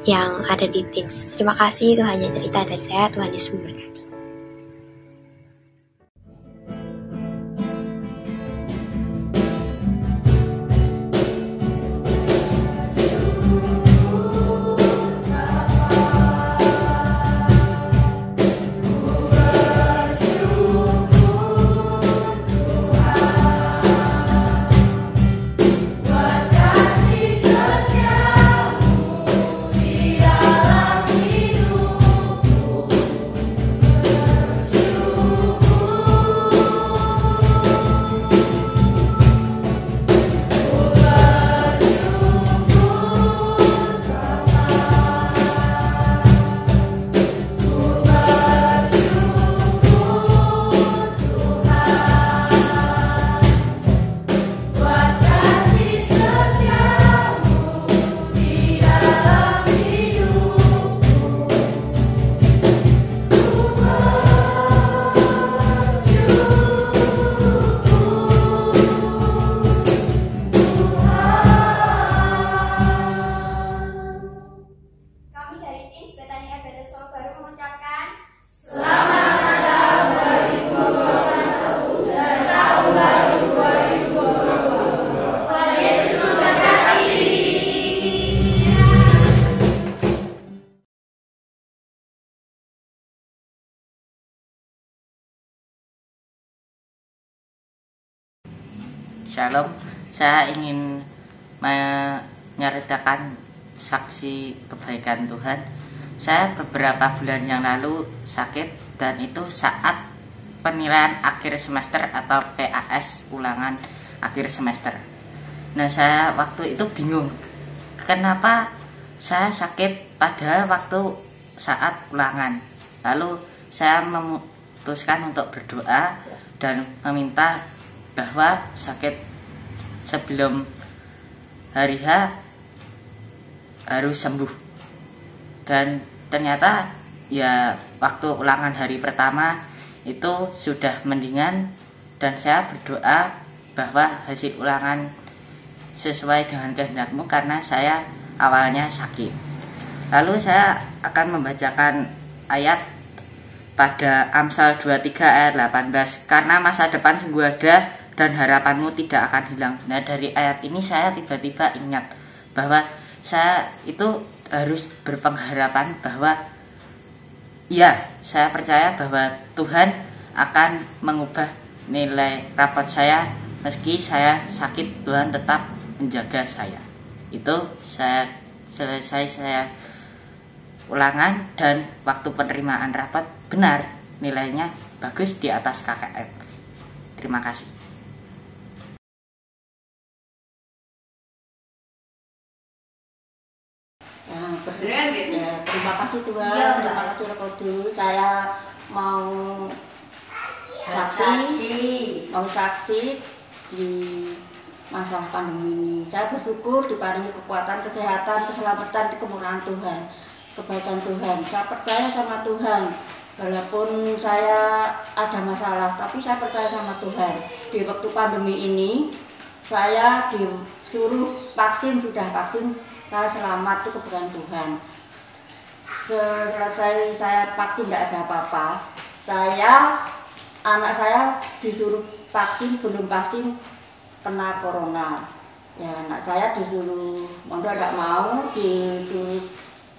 yang ada di Teens. Terima kasih, itu hanya cerita dari saya. Tuhan Yesus memberkati. Shalom, saya ingin menyeritakan saksi kebaikan Tuhan. Saya beberapa bulan yang lalu sakit, dan itu saat penilaian akhir semester atau PAS, ulangan akhir semester. Nah, saya waktu itu bingung kenapa saya sakit pada waktu saat ulangan. Lalu saya memutuskan untuk berdoa dan meminta bahwa sakit sebelum hari H harus sembuh. Dan ternyata ya waktu ulangan hari pertama itu sudah mendingan, dan saya berdoa bahwa hasil ulangan sesuai dengan kehendak-Mu karena saya awalnya sakit. Lalu saya akan membacakan ayat pada Amsal 23 ayat 18. Karena masa depan sungguh ada dan harapanmu tidak akan hilang. Nah, dari ayat ini saya tiba-tiba ingat bahwa saya itu harus berpengharapan bahwa ya, saya percaya bahwa Tuhan akan mengubah nilai rapot saya. Meski saya sakit, Tuhan tetap menjaga saya. Itu saya selesai saya ulangan, dan waktu penerimaan rapot benar, nilainya bagus di atas KKM. Terima kasih. Terima kasih Tuhan, terima kasih Roh Kudus. Saya mau saksi di masalah pandemi ini. Saya bersyukur diparingi kekuatan, kesehatan, keselamatan, kemurahan Tuhan, kebaikan Tuhan. Saya percaya sama Tuhan. Walaupun saya ada masalah, tapi saya percaya sama Tuhan. Di waktu pandemi ini, saya disuruh vaksin, sudah vaksin, saya selamat, itu keberkahan Tuhan. Selesai saya vaksin tidak ada apa-apa. Anak saya disuruh vaksin, belum vaksin kena corona. Ya, anak saya disuruh, mondok tidak mau, disuruh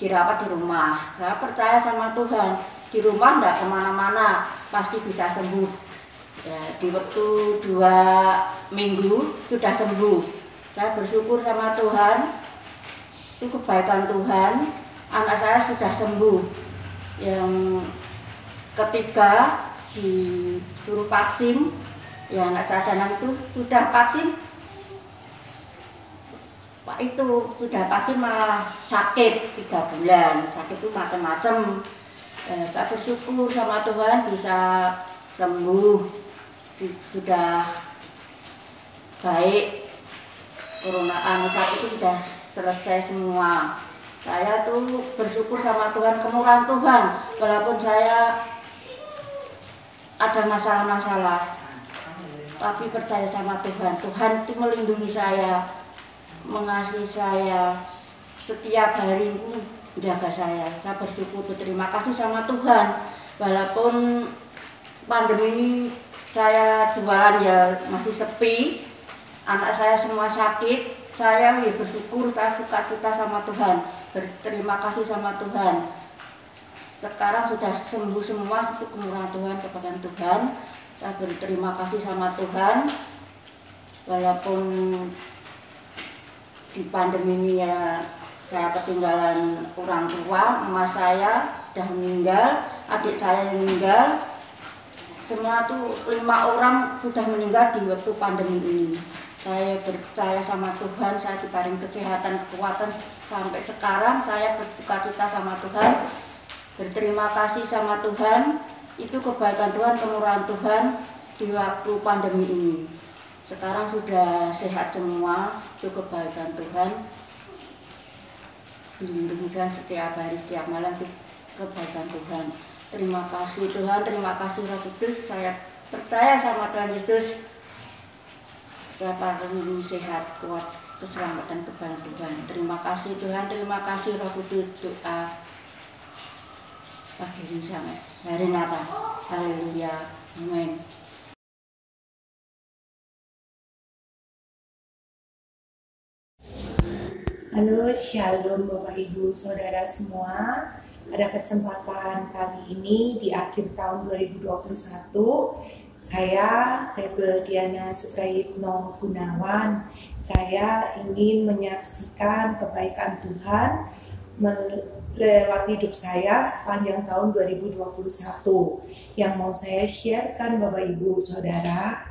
dirawat di rumah. Saya percaya sama Tuhan, di rumah tidak kemana-mana, pasti bisa sembuh. Ya, di waktu 2 minggu sudah sembuh. Saya bersyukur sama Tuhan, itu kebaikan Tuhan. Anak saya sudah sembuh. Yang ketiga disuruh vaksin, ya anak saya dan itu sudah vaksin. Pak itu sudah vaksin malah sakit 3 bulan, sakit itu macam-macam. Saya bersyukur sama Tuhan bisa sembuh, sudah baik, corona sakit itu sudah selesai semua. Saya tuh bersyukur sama Tuhan, kemurahan Tuhan, walaupun saya ada masalah-masalah, tapi percaya sama Tuhan. Tuhan itu melindungi saya, mengasihi saya, setiap hari menjaga saya. Saya bersyukur, berterima kasih sama Tuhan. Walaupun pandemi ini saya jualan ya masih sepi, anak saya semua sakit, saya ya bersyukur, saya sukacita sama Tuhan, berterima kasih sama Tuhan. Sekarang sudah sembuh semua, itu kemurahan Tuhan, kepada Tuhan. Saya berterima kasih sama Tuhan. Walaupun di pandemi ini ya saya ketinggalan orang tua, emak saya sudah meninggal, adik saya yang meninggal, semua tuh 5 orang sudah meninggal di waktu pandemi ini. Saya percaya sama Tuhan, saya diparing kesehatan, kekuatan sampai sekarang. Saya bersukacita sama Tuhan, berterima kasih sama Tuhan. Itu kebaikan Tuhan, kemurahan Tuhan di waktu pandemi ini. Sekarang sudah sehat semua, itu kebaikan Tuhan. Dilindungi Tuhan setiap hari, setiap malam, itu kebaikan Tuhan. Terima kasih Tuhan, terima kasih Roh Kudus. Saya percaya sama Tuhan Yesus. Saya paling sehat, kuat, keselamatan, kebaikan Tuhan. Terima kasih Tuhan, terima kasih Roh Kudus. Doa pagi ini sampai hari Natal. Haleluya, amin. Halo, Shalom Bapak Ibu Saudara semua. Pada kesempatan kali ini di akhir tahun 2021, saya Rebel Diana Suprayitno Gunawan. Saya ingin menyaksikan kebaikan Tuhan melewati hidup saya sepanjang tahun 2021. Yang mau saya sharekan Bapak Ibu Saudara,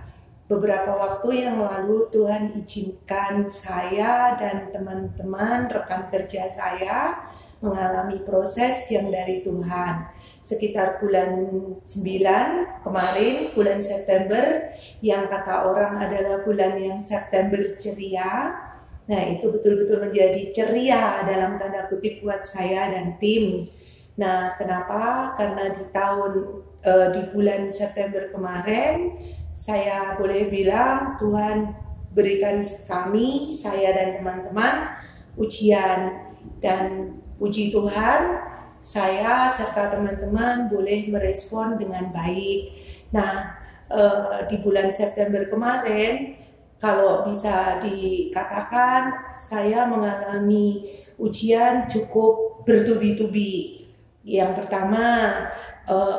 beberapa waktu yang lalu Tuhan izinkan saya dan teman-teman rekan kerja saya mengalami proses yang dari Tuhan. Sekitar bulan 9 kemarin, bulan September, yang kata orang adalah bulan yang September ceria, Nah, itu betul-betul menjadi ceria dalam tanda kutip buat saya dan tim. Nah, kenapa? Karena di bulan September kemarin, saya boleh bilang Tuhan berikan kami, saya dan teman-teman, ujian. Dan puji Tuhan, saya serta teman-teman boleh merespon dengan baik. Nah, di bulan September kemarin, kalau bisa dikatakan, saya mengalami ujian cukup bertubi-tubi. Yang pertama,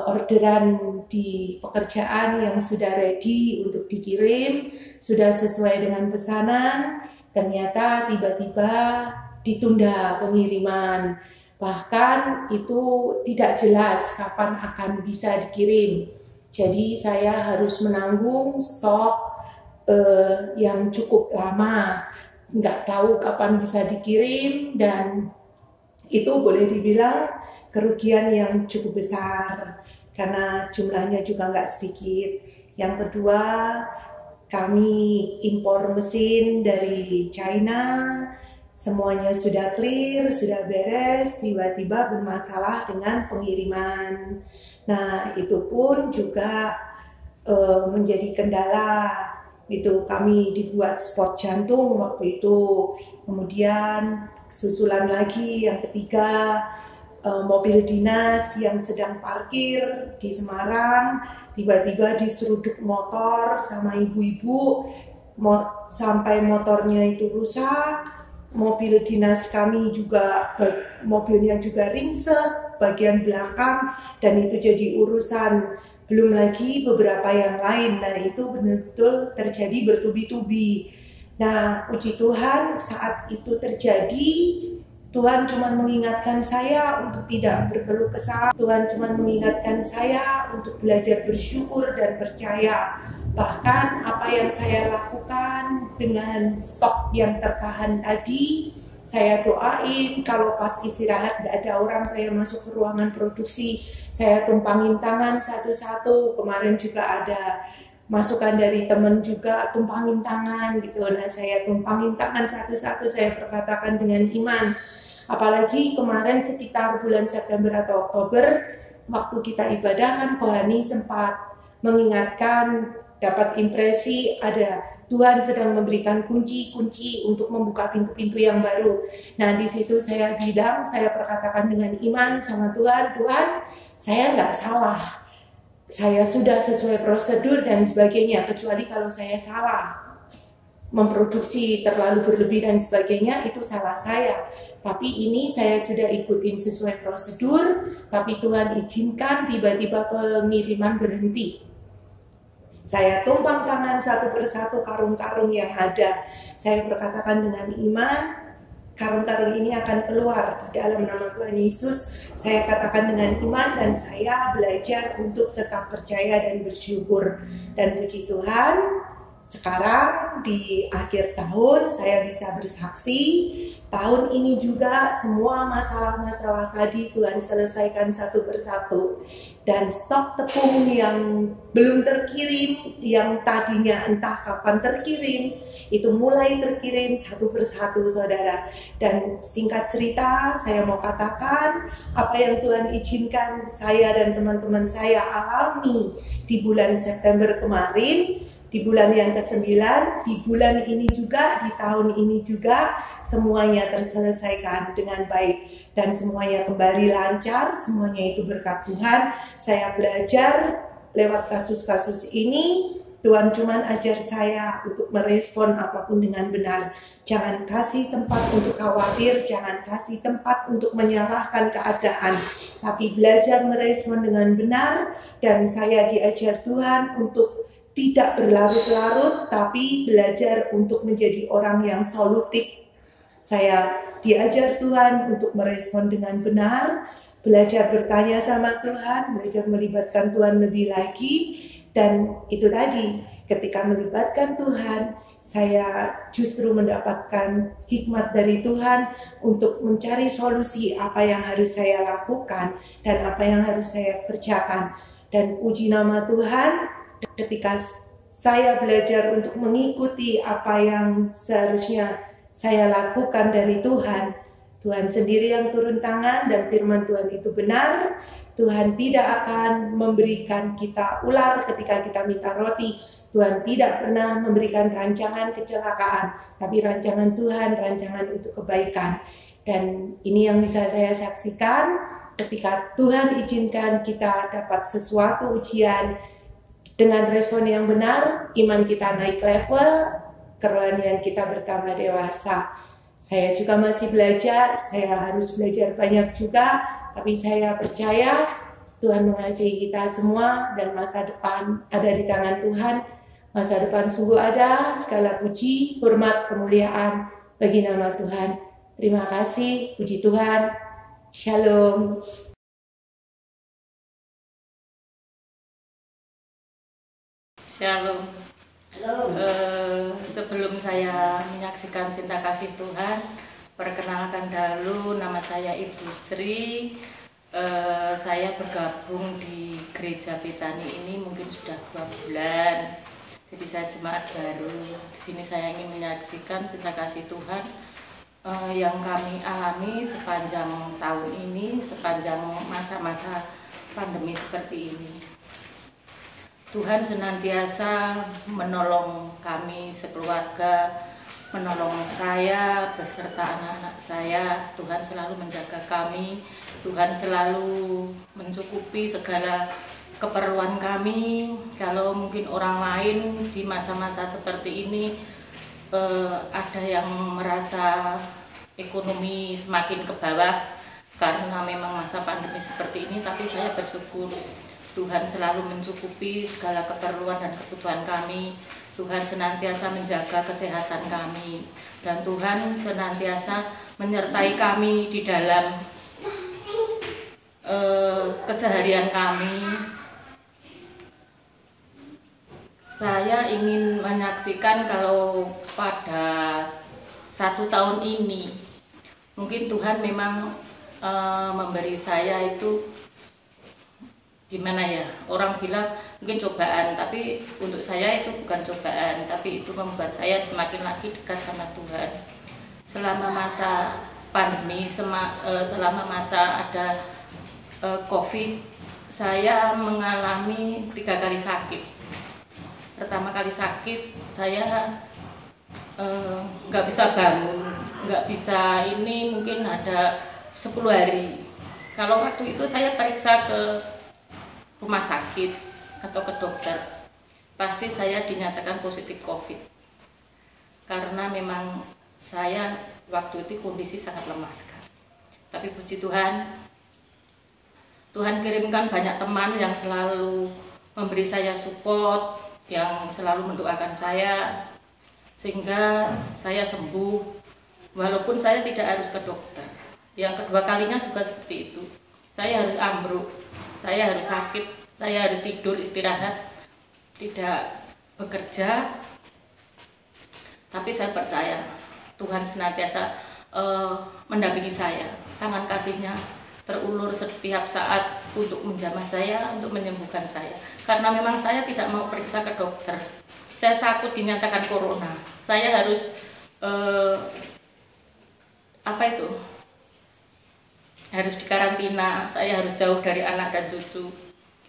orderan di pekerjaan yang sudah ready untuk dikirim, sudah sesuai dengan pesanan, ternyata tiba-tiba ditunda pengiriman. Bahkan itu tidak jelas kapan akan bisa dikirim. Jadi saya harus menanggung stok yang cukup lama, nggak tahu kapan bisa dikirim, dan itu boleh dibilang kerugian yang cukup besar karena jumlahnya juga nggak sedikit. Yang kedua, kami impor mesin dari China, semuanya sudah clear, sudah beres, tiba-tiba bermasalah dengan pengiriman. Nah, itu pun juga menjadi kendala. Itu kami dibuat spot jantung waktu itu. Kemudian susulan lagi yang ketiga, mobil dinas yang sedang parkir di Semarang tiba-tiba diseruduk motor sama ibu-ibu sampai motornya itu rusak. Mobil dinas kami juga, mobilnya juga ringsek bagian belakang, dan itu jadi urusan. Belum lagi beberapa yang lain, dan itu betul-betul terjadi bertubi-tubi. Nah, puji Tuhan, saat itu terjadi, Tuhan cuma mengingatkan saya untuk tidak berkeluh kesah. Tuhan cuma mengingatkan saya untuk belajar bersyukur dan percaya. Bahkan apa yang saya lakukan dengan stok yang tertahan tadi, saya doain kalau pas istirahat nggak ada orang, saya masuk ke ruangan produksi, saya tumpangin tangan satu-satu. Kemarin juga ada masukan dari teman juga, tumpangin tangan gitu. Nah, saya tumpangin tangan satu-satu, saya perkatakan dengan iman. Apalagi kemarin sekitar bulan September atau Oktober, waktu kita ibadah kan Kohani sempat mengingatkan, dapat impresi ada Tuhan sedang memberikan kunci-kunci untuk membuka pintu-pintu yang baru. Nah, di situ saya bilang, saya perkatakan dengan iman sama Tuhan, Tuhan, saya nggak salah. Saya sudah sesuai prosedur dan sebagainya, kecuali kalau saya salah. Memproduksi terlalu berlebih dan sebagainya, itu salah saya. Tapi ini saya sudah ikutin sesuai prosedur, tapi Tuhan izinkan tiba-tiba pengiriman berhenti. Saya tumpang tangan satu persatu karung-karung yang ada. Saya berkatakan dengan iman, karung-karung ini akan keluar di dalam nama Tuhan Yesus. Saya katakan dengan iman dan saya belajar untuk tetap percaya dan bersyukur. Dan puji Tuhan, sekarang di akhir tahun saya bisa bersaksi, tahun ini juga semua masalah-masalah tadi Tuhan selesaikan satu persatu. Dan stok tepung yang belum terkirim, yang tadinya entah kapan terkirim, itu mulai terkirim satu persatu, saudara. Dan singkat cerita, saya mau katakan apa yang Tuhan izinkan saya dan teman-teman saya alami di bulan September kemarin, di bulan yang ke-9, di bulan ini juga, di tahun ini juga, semuanya terselesaikan dengan baik. Dan semuanya kembali lancar, semuanya itu berkat Tuhan. Saya belajar lewat kasus-kasus ini, Tuhan cuma ajar saya untuk merespon apapun dengan benar. Jangan kasih tempat untuk khawatir, jangan kasih tempat untuk menyalahkan keadaan, tapi belajar merespon dengan benar. Dan saya diajar Tuhan untuk tidak berlarut-larut, tapi belajar untuk menjadi orang yang solutif. Saya diajar Tuhan untuk merespon dengan benar, belajar bertanya sama Tuhan, belajar melibatkan Tuhan lebih lagi. Dan itu tadi, ketika melibatkan Tuhan, saya justru mendapatkan hikmat dari Tuhan untuk mencari solusi apa yang harus saya lakukan dan apa yang harus saya kerjakan. Dan puji nama Tuhan, ketika saya belajar untuk mengikuti apa yang seharusnya saya lakukan dari Tuhan. Tuhan sendiri yang turun tangan dan firman Tuhan itu benar. Tuhan tidak akan memberikan kita ular ketika kita minta roti. Tuhan tidak pernah memberikan rancangan kecelakaan, tapi rancangan Tuhan, rancangan untuk kebaikan. Dan ini yang bisa saya saksikan ketika Tuhan izinkan kita dapat sesuatu ujian dengan respon yang benar, iman kita naik level, kerohanian kita bertambah dewasa. Saya juga masih belajar, saya harus belajar banyak juga, tapi saya percaya Tuhan mengasihi kita semua dan masa depan ada di tangan Tuhan. Masa depan sungguh ada, segala puji, hormat, kemuliaan bagi nama Tuhan. Terima kasih, puji Tuhan. Shalom. Shalom. Sebelum saya menyaksikan cinta kasih Tuhan, perkenalkan dahulu, nama saya Ibu Sri. Saya bergabung di Gereja Betani ini mungkin sudah 2 bulan. Jadi saya jemaat baru. Di sini saya ingin menyaksikan cinta kasih Tuhan yang kami alami sepanjang tahun ini, sepanjang masa-masa pandemi seperti ini. Tuhan senantiasa menolong kami sekeluarga, menolong saya beserta anak-anak saya. Tuhan selalu menjaga kami, Tuhan selalu mencukupi segala keperluan kami. Kalau mungkin orang lain di masa-masa seperti ini ada yang merasa ekonomi semakin ke bawah karena memang masa pandemi seperti ini, tapi saya bersyukur Tuhan selalu mencukupi segala keperluan dan kebutuhan kami. Tuhan senantiasa menjaga kesehatan kami, dan Tuhan senantiasa menyertai kami di dalam keseharian kami. Saya ingin menyaksikan kalau pada 1 tahun ini mungkin Tuhan memang memberi saya itu gimana ya, orang bilang mungkin cobaan, tapi untuk saya itu bukan cobaan, tapi itu membuat saya semakin lagi dekat sama Tuhan. Selama masa pandemi, selama masa ada COVID, saya mengalami 3 kali sakit. Pertama kali sakit saya nggak bisa bangun, nggak bisa ini, mungkin ada 10 hari. Kalau waktu itu saya periksa ke rumah sakit atau ke dokter, pasti saya dinyatakan positif COVID. Karena memang saya waktu itu kondisi sangat lemah sekali. Tapi puji Tuhan, Tuhan kirimkan banyak teman yang selalu memberi saya support, yang selalu mendoakan saya, sehingga saya sembuh. Walaupun saya tidak harus ke dokter. Yang kedua kalinya juga seperti itu. Saya harus ambruk, saya harus sakit, saya harus tidur, istirahat, tidak bekerja. Tapi saya percaya Tuhan senantiasa mendampingi saya. Tangan kasih-Nya terulur setiap saat untuk menjamah saya, untuk menyembuhkan saya. Karena memang saya tidak mau periksa ke dokter. Saya takut dinyatakan corona. Saya harus harus dikarantina, saya harus jauh dari anak dan cucu,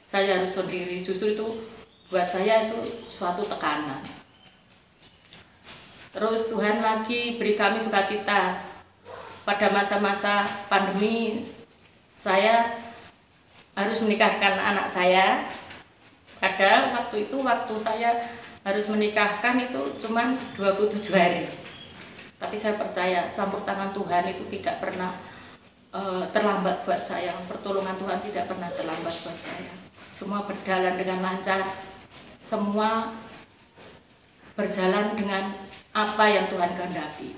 saya harus sendiri. Justru itu buat saya itu suatu tekanan. Terus Tuhan lagi beri kami sukacita. Pada masa-masa pandemi, saya harus menikahkan anak saya. Padahal waktu itu, waktu saya harus menikahkan itu cuma 27 hari. Tapi saya percaya campur tangan Tuhan itu tidak pernah terlambat buat saya. Pertolongan Tuhan tidak pernah terlambat buat saya. Semua berjalan dengan lancar, semua berjalan dengan apa yang Tuhan kehendaki,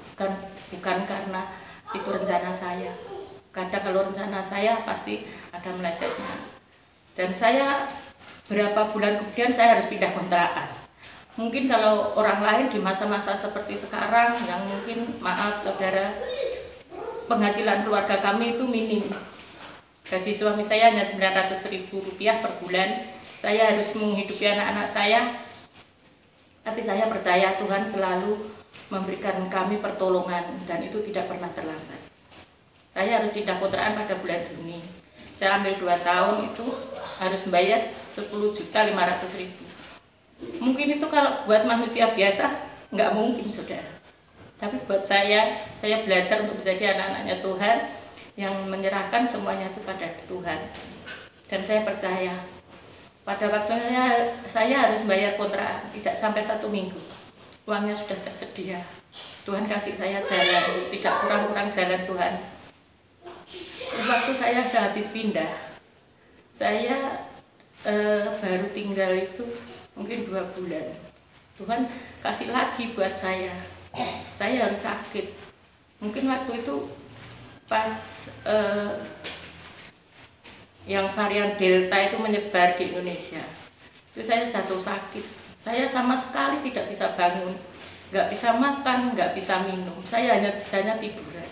bukan karena itu rencana saya. Kadang kalau rencana saya pasti ada melesetnya. Dan saya berapa bulan kemudian saya harus pindah kontrakan. Mungkin kalau orang lain di masa-masa seperti sekarang, yang mungkin maaf saudara, penghasilan keluarga kami itu minim. Gaji suami saya hanya Rp900.000 per bulan. Saya harus menghidupi anak-anak saya. Tapi saya percaya Tuhan selalu memberikan kami pertolongan dan itu tidak pernah terlambat. Saya harus pindah kontrakan pada bulan Juni. Saya ambil 2 tahun itu harus membayar 10.500.000. Mungkin itu kalau buat manusia biasa nggak mungkin, saudara. Tapi buat saya belajar untuk menjadi anak-anaknya Tuhan yang menyerahkan semuanya itu pada Tuhan. Dan saya percaya pada waktunya saya harus bayar kontrakan tidak sampai 1 minggu. Uangnya sudah tersedia. Tuhan kasih saya jalan, tidak kurang-kurang jalan Tuhan. Waktu saya sehabis pindah, saya baru tinggal itu mungkin 2 bulan. Tuhan kasih lagi buat saya. Saya harus sakit. Mungkin waktu itu pas yang varian Delta itu menyebar di Indonesia, itu saya jatuh sakit. Saya sama sekali tidak bisa bangun, nggak bisa makan, nggak bisa minum. Saya hanya bisanya tiduran.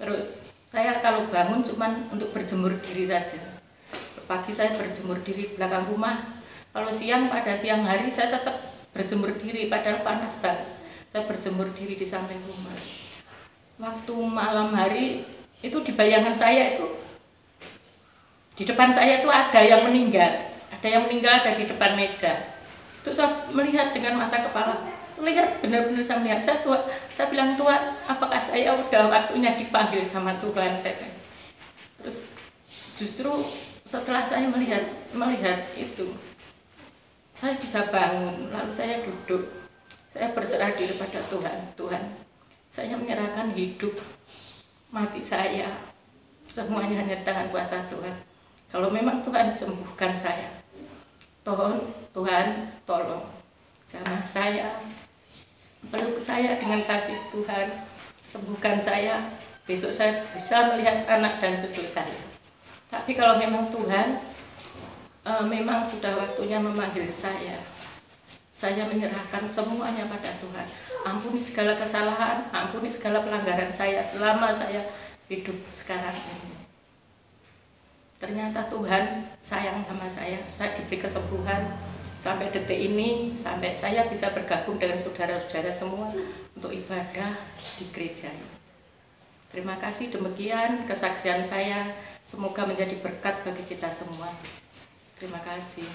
Terus saya kalau bangun cuman untuk berjemur diri saja. Pagi saya berjemur diri belakang rumah. Kalau siang, pada siang hari saya tetap berjemur diri, padahal panas banget. Saya berjemur diri di samping rumah. Waktu malam hari itu di bayangan saya itu, di depan saya itu ada yang meninggal. Ada yang meninggal ada di depan meja. Itu saya melihat dengan mata kepala. Lihat benar-benar saya melihat. Saya bilang, Tuhan, apakah saya udah waktunya dipanggil sama Tuhan? Terus justru setelah saya melihat itu, saya bisa bangun, lalu saya duduk. Saya berserah diri pada Tuhan. Tuhan, saya menyerahkan hidup, mati saya, semuanya hanya di tangan kuasa Tuhan. Kalau memang Tuhan sembuhkan saya, Tuhan tolong jamah saya, peluk saya dengan kasih Tuhan, sembuhkan saya. Besok saya bisa melihat anak dan cucu saya. Tapi kalau memang Tuhan memang sudah waktunya memanggil saya menyerahkan semuanya pada Tuhan. Ampuni segala kesalahan, ampuni segala pelanggaran saya selama saya hidup sekarang ini. Ternyata Tuhan sayang sama saya diberi kesembuhan sampai detik ini, sampai saya bisa bergabung dengan saudara-saudara semua untuk ibadah di gereja. Terima kasih, demikian kesaksian saya. Semoga menjadi berkat bagi kita semua. Terima kasih.